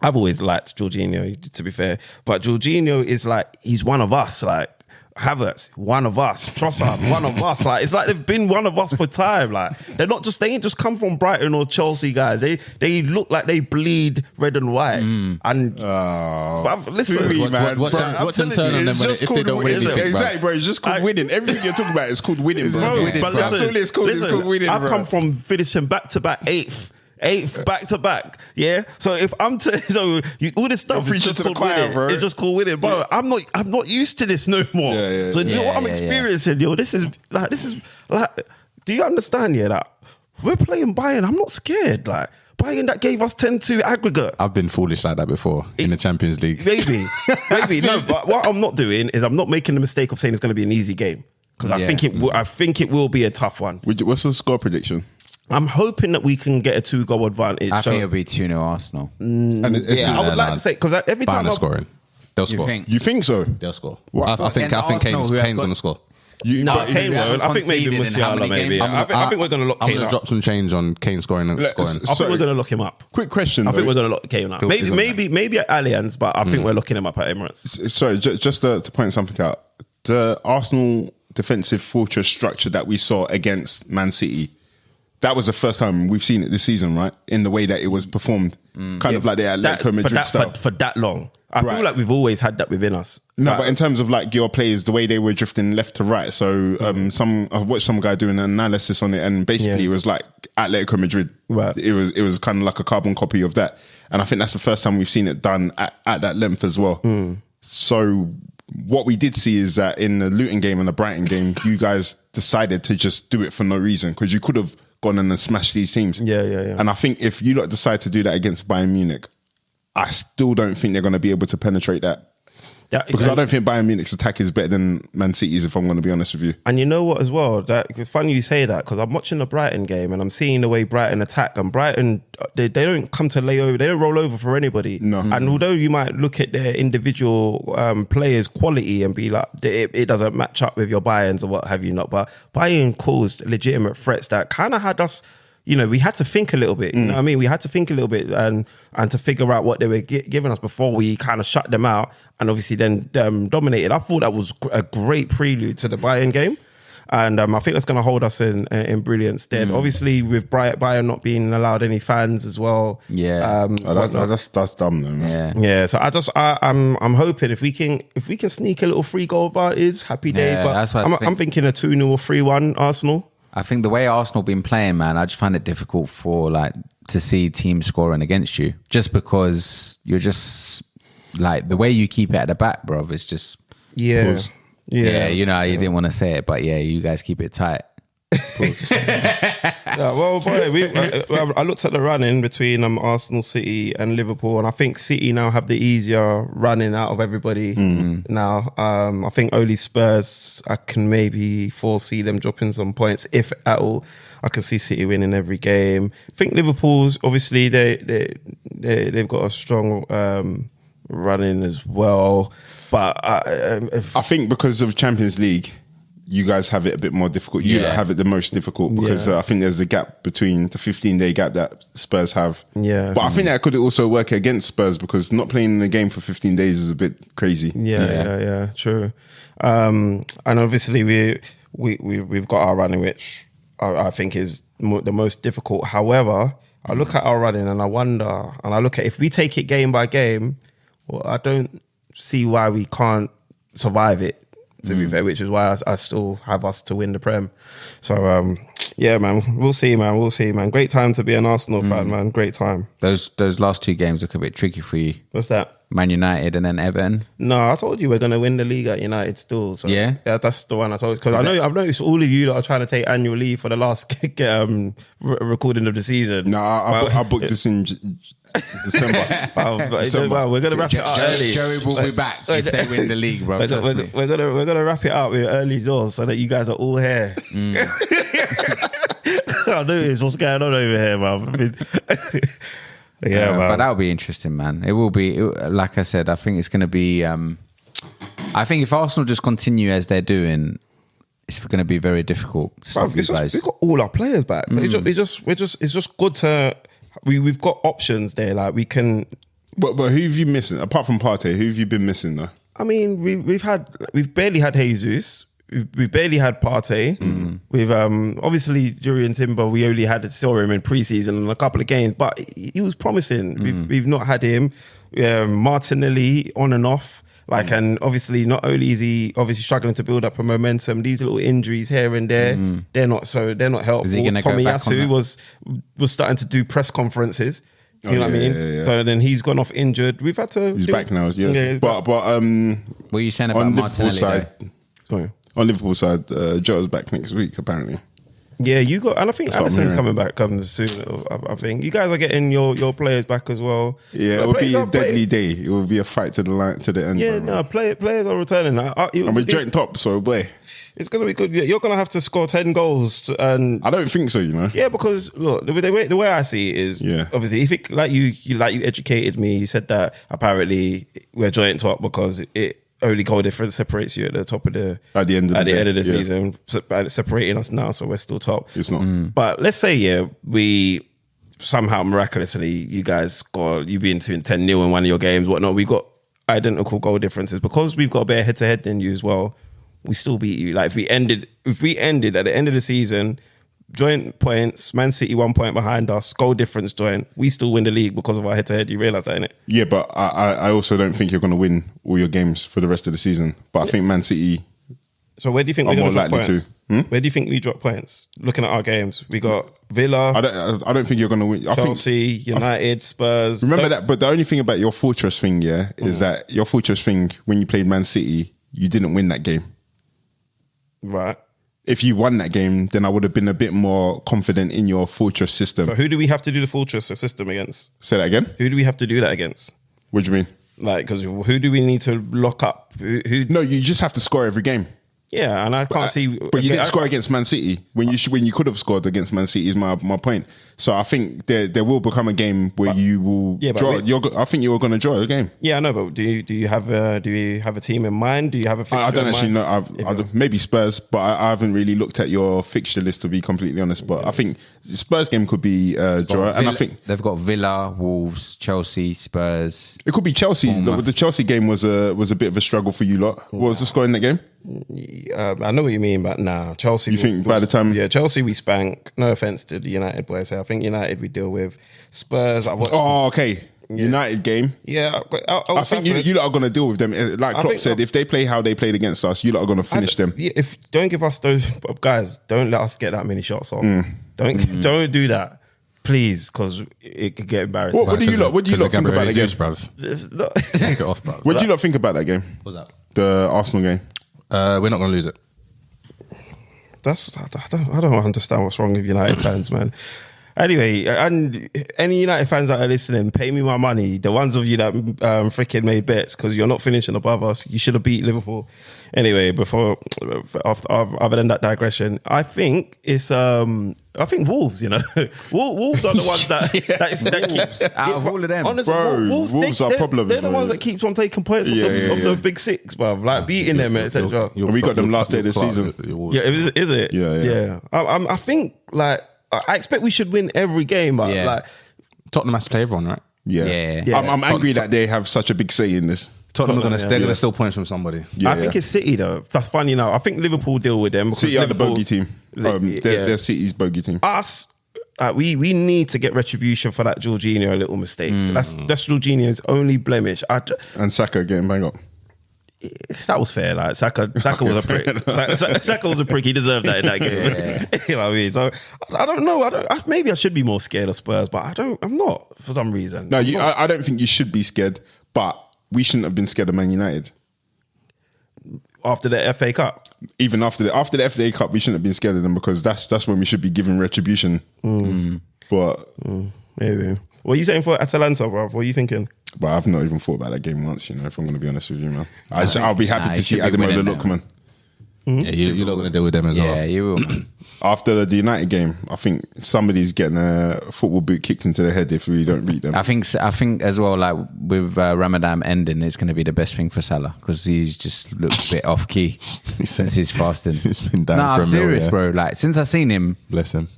I've always liked Jorginho, to be fair, but Jorginho is like he's one of us. Like Havertz, one of us. Trossard, one of us. Like it's like they've been one of us for time. Like they ain't just come from Brighton or Chelsea guys. They look like they bleed red and white. And listen, what's them turn on them if they don't win anything, exactly, bro. It's just called winning. Everything you're talking about is called winning, bro. But That's all it's called. It's called winning. I've come from finishing back to back eighth back to back. Yeah. So if I'm all this stuff is just called winning. Bro. It's just called winning, bro. I'm not used to this no more. So you know what I'm experiencing, yo. This is like. Do you understand? Yeah, that we're playing Bayern. I'm not scared. Like Bayern that gave us 10-2 aggregate. I've been foolish like that before in the Champions League. Maybe. No. But what I'm not doing is I'm not making the mistake of saying it's going to be an easy game because I think it will be a tough one. What's the score prediction? I'm hoping that we can get a 2-goal advantage. I think it'll be 2-0 Arsenal. I would like to say because every time I'm scoring, they'll score. You think so? They'll score. I think Kane's going to score. Kane won't. I think maybe Musiala. Maybe. I think we're going to lock Kane up. I'm going to drop some change on Kane scoring. I think we're going to lock him up. Quick question. I think we're going to lock Kane up. Maybe at Allianz, but I think we're locking him up at Emirates. Sorry, just to point something out. The Arsenal defensive fortress structure that we saw against Man City. That was the first time we've seen it this season, right? In the way that it was performed, kind of like the Atletico Madrid style. For that long. I feel like we've always had that within us. No, but in terms of like your players, the way they were drifting left to right. So I've watched some guy doing an analysis on it, and basically it was like Atletico Madrid. Right. It was kind of like a carbon copy of that. And I think that's the first time we've seen it done at that length as well. So what we did see is that in the Luton game and the Brighton game, you guys decided to just do it for no reason because you could have gone in and smashed these teams. Yeah. And I think if you decide to do that against Bayern Munich, I still don't think they're going to be able to penetrate that. Because I don't think Bayern Munich's attack is better than Man City's, if I'm going to be honest with you. And you know what as well? It's funny you say that because I'm watching the Brighton game and I'm seeing the way Brighton attack, and Brighton, they don't come to lay over, they don't roll over for anybody. No. And although you might look at their individual players' quality and be like, it doesn't match up with your Bayerns or what have you not, but Bayern caused legitimate threats that kind of had us, you know, we had to think a little bit. You know what I mean? We had to think a little bit and to figure out what they were giving us before we kind of shut them out and obviously then dominated. I thought that was a great prelude to the Bayern game. And I think that's going to hold us in brilliant stead. Obviously, with Bayern not being allowed any fans as well. Yeah, that's dumb, though, man. Yeah. So I'm hoping if we can sneak a little 3-goal advantage, happy day. Yeah, but that's what I'm thinking a 2-0 or 3-1 Arsenal. I think the way Arsenal been playing, man, I just find it difficult to see teams scoring against you, just because you're just like the way you keep it at the back, bro. It's just Yeah. You know, you didn't want to say it, but yeah, you guys keep it tight. Well, boy, I looked at the running between Arsenal, City, and Liverpool, and I think City now have the easier running out of everybody now. I think only Spurs, I can maybe foresee them dropping some points, if at all. I can see City winning every game. I think Liverpool's obviously they've got a strong running as well, but I think because of Champions League, you guys have it a bit more difficult. You have it the most difficult because I think there's the gap between the 15-day gap that Spurs have. Yeah. But I think that could also work against Spurs because not playing the game for 15 days is a bit crazy. Yeah, true. And obviously we've got our running, which I think is the most difficult. However, I look at our running and I wonder, and I look at if we take it game by game, well, I don't see why we can't survive it, to be fair, which is why I still have us to win the Prem. So Yeah, man. We'll see, man. Great time to be an Arsenal fan, man. Great time. Those last 2 games look a bit tricky for you. What's that? Man United and then Everton. No, I told you we're going to win the league at United still. So yeah, that's the one I told you. Because I've noticed all of you that are trying to take annual leave for the last recording of the season. No, I booked this in December. Well, we're going to wrap it up early. Joey will be back if they win the league, bro. We're gonna wrap it up with early doors so that you guys are all here. I notice what's going on over here, man. I mean, man. But that'll be interesting, man. It will be. Like I said, I think it's going to be. I think if Arsenal just continue as they're doing, it's going to be very difficult. We've got all our players back. So it's just good to. We've got options there. Like we can. But who have you missing apart from Partey? Who have you been missing though? I mean, we've barely had Jesus. We've barely had Partey. We've obviously during Timber we only saw him in pre-season and a couple of games, but he was promising. We've not had him. Martinelli on and off. And obviously not only is he obviously struggling to build up a momentum, these little injuries here and there, they're not helpful. Tomiyasu was starting to do press conferences. You know what I mean? Yeah. So then he's gone off injured. We've had to. He's back now. Yes. Yeah. But what are you saying about Martinelli? On Liverpool side, Jota's back next week apparently. Yeah, and I think Alisson's coming back soon. I think you guys are getting your players back as well. Yeah, it will be a deadly day. It will be a fight to the end. Yeah, no, players are returning. And we're joint top, so boy. It's going to be good. You're going to have to score 10 goals. And I don't think so, you know. Yeah, because look, the way I see it is, obviously, if it, you educated me, you said that apparently we're joint top because it only goal difference separates you at the top of at the end of the season, it's separating us now, so we're still top. It's not. But let's say we somehow miraculously you guys score, you being 10-0 in one of your games, whatnot. We got identical goal differences because we've got a better head-to-head than you as well. We still beat you. Like if we ended at the end of the season, joint points, Man City 1 point behind us, goal difference joint, we still win the league because of our head-to-head. You realise that, innit? Yeah, but I also don't think you're going to win all your games for the rest of the season. But I think Man City. So where do you think we're going to drop points? Where do you think we drop points? Looking at our games, we got Villa. I don't think you're going to win. Chelsea, United, Spurs. Remember that, but the only thing about your fortress thing, is that your fortress thing when you played Man City, you didn't win that game. Right. If you won that game, then I would have been a bit more confident in your fortress system. But who do we have to do the fortress system against? Say that again? Who do we have to do that against? What do you mean? Like, because who do we need to lock up? No, you just have to score every game. Yeah, and I can't see. But you didn't score against Man City when you could have scored against Man City. Is my point. So I think there will become a game where you will draw. I think you are going to draw a game. Yeah, I know. But do you have a team in mind? Do you have a fixture? I don't actually know. Maybe Spurs, but I haven't really looked at your fixture list to be completely honest. But I think the Spurs game could be draw, and I think they've got Villa, Wolves, Chelsea, Spurs. It could be Chelsea. The Chelsea game was a bit of a struggle for you lot. What was the score in that game? I know what you mean, but nah, Chelsea. You think by the time? Yeah, Chelsea we spank. No offense to the United boys. I think United we deal with. Spurs. Okay. Yeah. United game. Yeah, I think you lot are going to deal with them. Like Klopp said, if they play how they played against us, you lot are going to finish them. Yeah, don't give us those guys. Don't let us get that many shots off. Don't do that. Please, because it could get embarrassing. What do you lot think about that game, bruv? Take it off, bruv. What do you lot think about that game? What's that? The Arsenal game. We're not going to lose it. I don't understand what's wrong with United fans, man. Anyway, and any United fans that are listening, pay me my money. The ones of you that freaking made bets because you're not finishing above us. You should have beat Liverpool. Anyway, other than that digression, I think it's Wolves. You know, Wolves are the ones that out of all of them, honestly, bro. Wolves are problems. They're the ones that keeps on taking points of the big six, bro. Like beating them, etc. We got them last day of the season. Yeah, is it? Yeah. I think like. I expect we should win every game, but like Tottenham has to play everyone, right? Yeah. I'm angry that they have such a big say in this. Tottenham are going to steal points from somebody. I think it's City though. That's funny now. I think Liverpool deal with them. City are the bogey team. They're City's bogey team. Us, we need to get retribution for that Jorginho little mistake. That's Jorginho's only blemish. And Saka getting bang up. that was fair. Like Saka was a prick. Saka was a prick. He deserved that in that game. Yeah. You know what I mean? So I don't know. Maybe I should be more scared of Spurs, but I'm not for some reason. No, I don't think you should be scared, but we shouldn't have been scared of Man United. After the FA Cup? Even after the FA Cup, we shouldn't have been scared of them because that's when we should be giving retribution. But maybe. What are you saying for Atalanta, bro? What are you thinking? But I've not even thought about that game once, you know, if I'm going to be honest with you, man. I'll be happy to see Ademola Lookman. Yeah, you're not going to deal with them as well. Yeah, you will, man. After the United game, I think somebody's getting a football boot kicked into their head if we don't beat them. I think as well, like with Ramadan ending, it's going to be the best thing for Salah because he's just looked a bit off key since his fasting. He's been down for I'm a serious, meal, bro. Like since I seen him, bless him,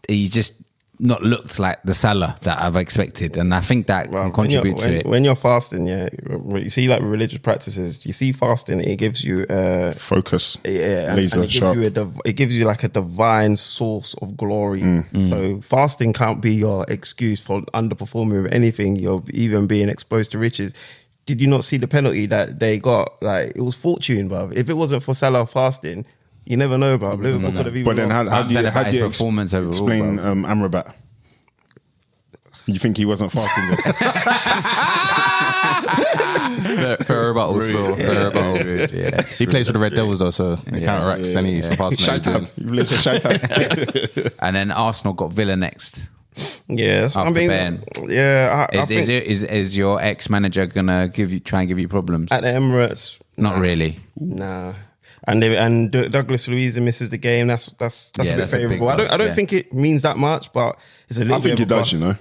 he just not looked like the Salah that I've expected, and I think that can contribute to it. When you're fasting, you see like religious practices, you see fasting, it gives you focus, laser and sharp. It gives you like a divine source of glory. So fasting can't be your excuse for underperforming with anything. You're even being exposed to riches. Did you not see the penalty that they got? Like it was fortune, bruv. If it wasn't for Salah fasting, you never know, bro. Liverpool could have even. But then, how do you explain Amrabat? You think he wasn't fasting? Fair rebuttal, still. Fair rebuttal. Yeah. He plays for the Red Devils though, so it counteracts any fasting. And then Arsenal got Villa next. Yes, I mean, is your ex-manager gonna try and give you problems at the Emirates? Not really. Nah. And Douglas Luiz misses the game. That's a bit favourable. I don't think it means that much, but it's a little bit. I think it does, you know.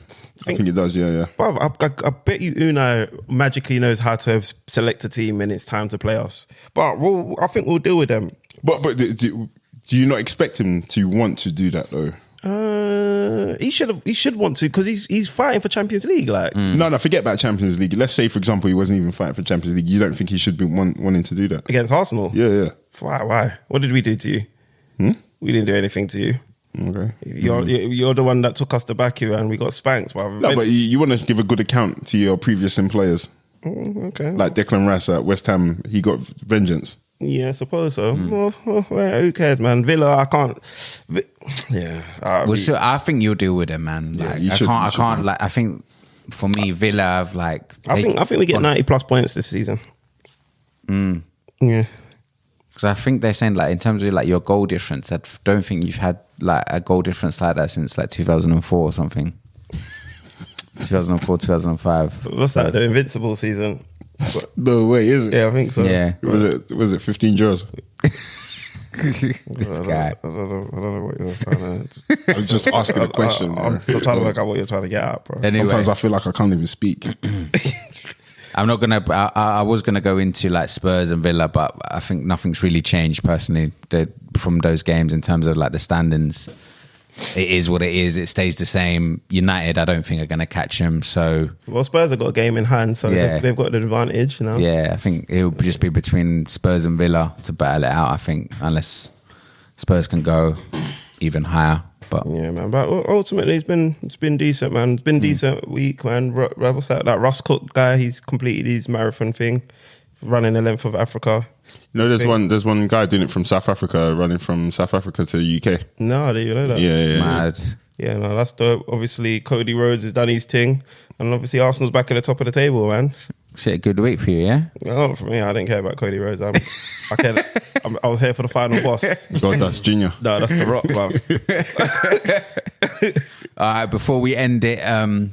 I think it does, yeah. But I bet you Unai magically knows how to select a team when it's time to play us. But I think we'll deal with them. But do you not expect him to want to do that though? He should want to because he's fighting for Champions League. Like no, forget about Champions League. Let's say, for example, he wasn't even fighting for Champions League. You don't think he should be wanting to do that against Arsenal? Yeah. Why? What did we do to you? We didn't do anything to you. Okay, you're the one that took us to Baku and we got spanked. No, but you want to give a good account to your previous employers. Okay, like Declan Rice at West Ham, he got vengeance. Yeah, I suppose so. Well, who cares, man? Villa, I can't. Yeah, I think you'll deal with it, man. Like, I can't. Like, I think for me, Villa have like. I think we get 90+ points this season. Yeah, because I think they're saying like in terms of like your goal difference, I don't think you've had like a goal difference like that since like 2004 or something. 2004, 2005. What's that? The Invincible season. No way, is it? Yeah, I think so. Yeah. Was it 15 draws? This guy. I don't know what you're trying to. I'm just asking a question. I'm trying to work out what you're trying to get at, bro. Anyway. Sometimes I feel like I can't even speak. I'm not gonna. I was gonna go into like Spurs and Villa, but I think nothing's really changed personally from those games in terms of like the standings. It is what it is. It stays the same. United, I don't think are going to catch them. So, Spurs have got a game in hand, so they've got an advantage. You know? Yeah, I think it will just be between Spurs and Villa to battle it out. I think unless Spurs can go even higher. But yeah, man. But ultimately, it's been decent, man. It's been decent week, man. What's that Russ Cook guy? He's completed his marathon thing, running the length of Africa. You know, there's one guy doing it from South Africa, running from South Africa to the UK. No, do you know that? Yeah. Mad. Yeah, no, that's dope. Obviously, Cody Rhodes has done his thing, and obviously Arsenal's back at the top of the table, man. Shit, good week for you, yeah? No, for me, I didn't care about Cody Rhodes. I was here for the final boss. God, that's Junior. No, that's The Rock, man. All right, before we end it,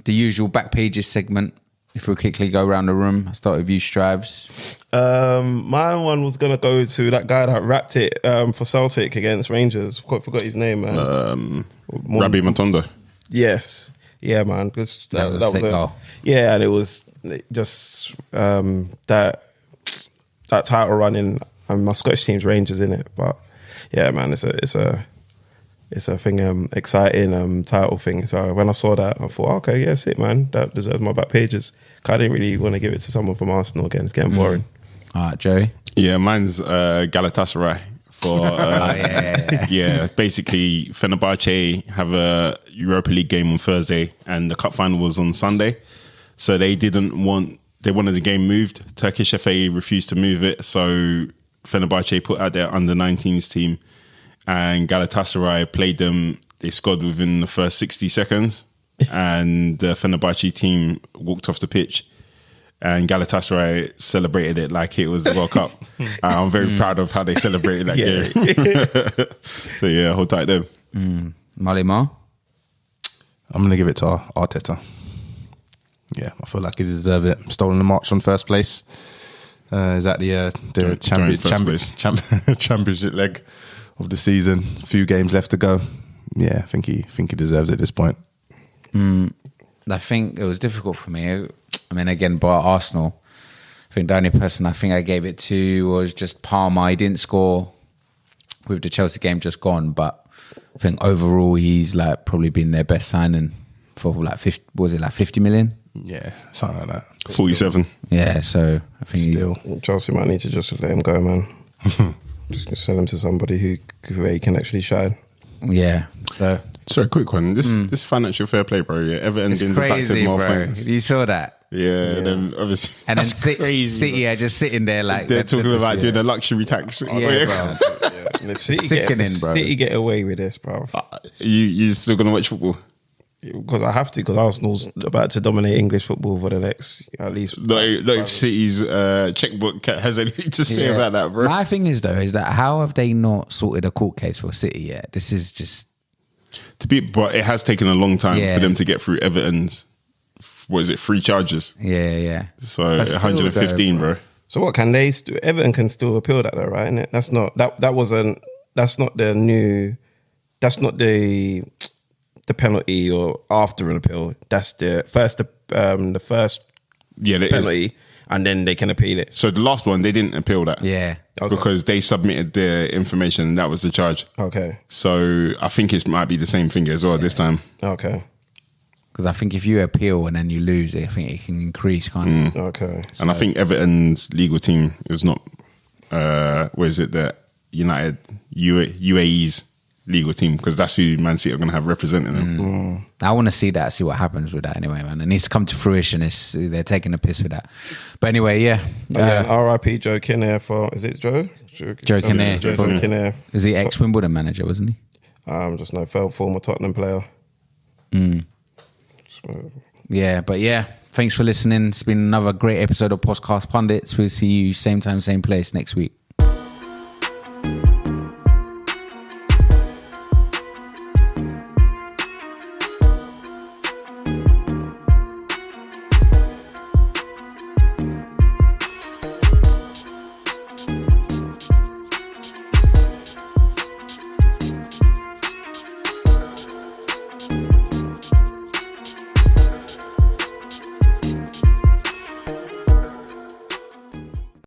the usual back pages segment. If we quickly go around the room, I'll start with you, Strives. My one was going to go to that guy that rapped it for Celtic against Rangers. Forgot his name, man. Rabbi Matondo. Yes. Yeah, man. That was a sick goal. Yeah, and it was just that title running. And my Scottish team's Rangers in it. But yeah, man, it's a thing, exciting title thing. So when I saw that, I thought, okay, yeah, sick, man. That deserves my back pages. I didn't really want to give it to someone from Arsenal again. It's getting boring. All right, Joey. Yeah, mine's Galatasaray. For yeah, basically Fenerbahce have a Europa League game on Thursday, and the cup final was on Sunday. So they didn't want they wanted the game moved. Turkish FA refused to move it, so Fenerbahce put out their under-19s team, and Galatasaray played them. They scored within the first 60 seconds, and the Fenerbahce team walked off the pitch, and Galatasaray celebrated it like it was the World Cup. I'm very proud of how they celebrated that game. So yeah, hold tight there. Malima? I'm going to give it to Arteta. Yeah, I feel like he deserved it. Stolen the march on first place. Is that the championship leg of the season? A few games left to go. Yeah, I think he deserves it at this point. I think it was difficult for me. I mean, again, by Arsenal, I think the only person I think I gave it to was just Palmer. He didn't score with the Chelsea game just gone, but I think overall he's like probably been their best signing for like 50, was it like 50 million? Yeah, something like that. 47. Yeah, so I think Chelsea might need to just let him go, man. Just sell him to somebody who he can actually shine. Yeah. So sorry, quick one. This financial fair play, bro. Yeah, Everton's been deducted more points. You saw that? Yeah, then obviously, and then City are just sitting there like they're talking about doing the luxury tax. Yeah, bro. And if City get away with this, bro, you still gonna watch football? Because I have to, because Arsenal's about to dominate English football for the next at least. Not if City's checkbook has anything to say about that, bro. My thing is that how have they not sorted a court case for City yet? This is just but it has taken a long time for them to get through Everton's. Was it 3 charges? Yeah. So 115, bro. So what can they? Everton can still appeal that, though, right? Isn't it? That's not the penalty or after an appeal. That's the first penalty, and then they can appeal it. So the last one, they didn't appeal that. Yeah. Okay. Because they submitted their information and that was the charge. Okay. So I think it might be the same thing as well this time. Okay. Because I think if you appeal and then you lose, I think it can increase, can't it? Okay. And I think Everton's legal team is not, the United UAE's legal team, because that's who Man City are going to have representing them. I want to see what happens with that anyway, man. It needs to come to fruition. They're taking a piss with that. But anyway, yeah. R.I.P. Joe Kinnear is it Joe? Joe Kinnear. Joe Kinnear. Is he ex-Wimbledon manager, wasn't he? Just no former Tottenham player. Yeah, but yeah, thanks for listening. It's been another great episode of Podcast Pundits. We'll see you same time, same place next week.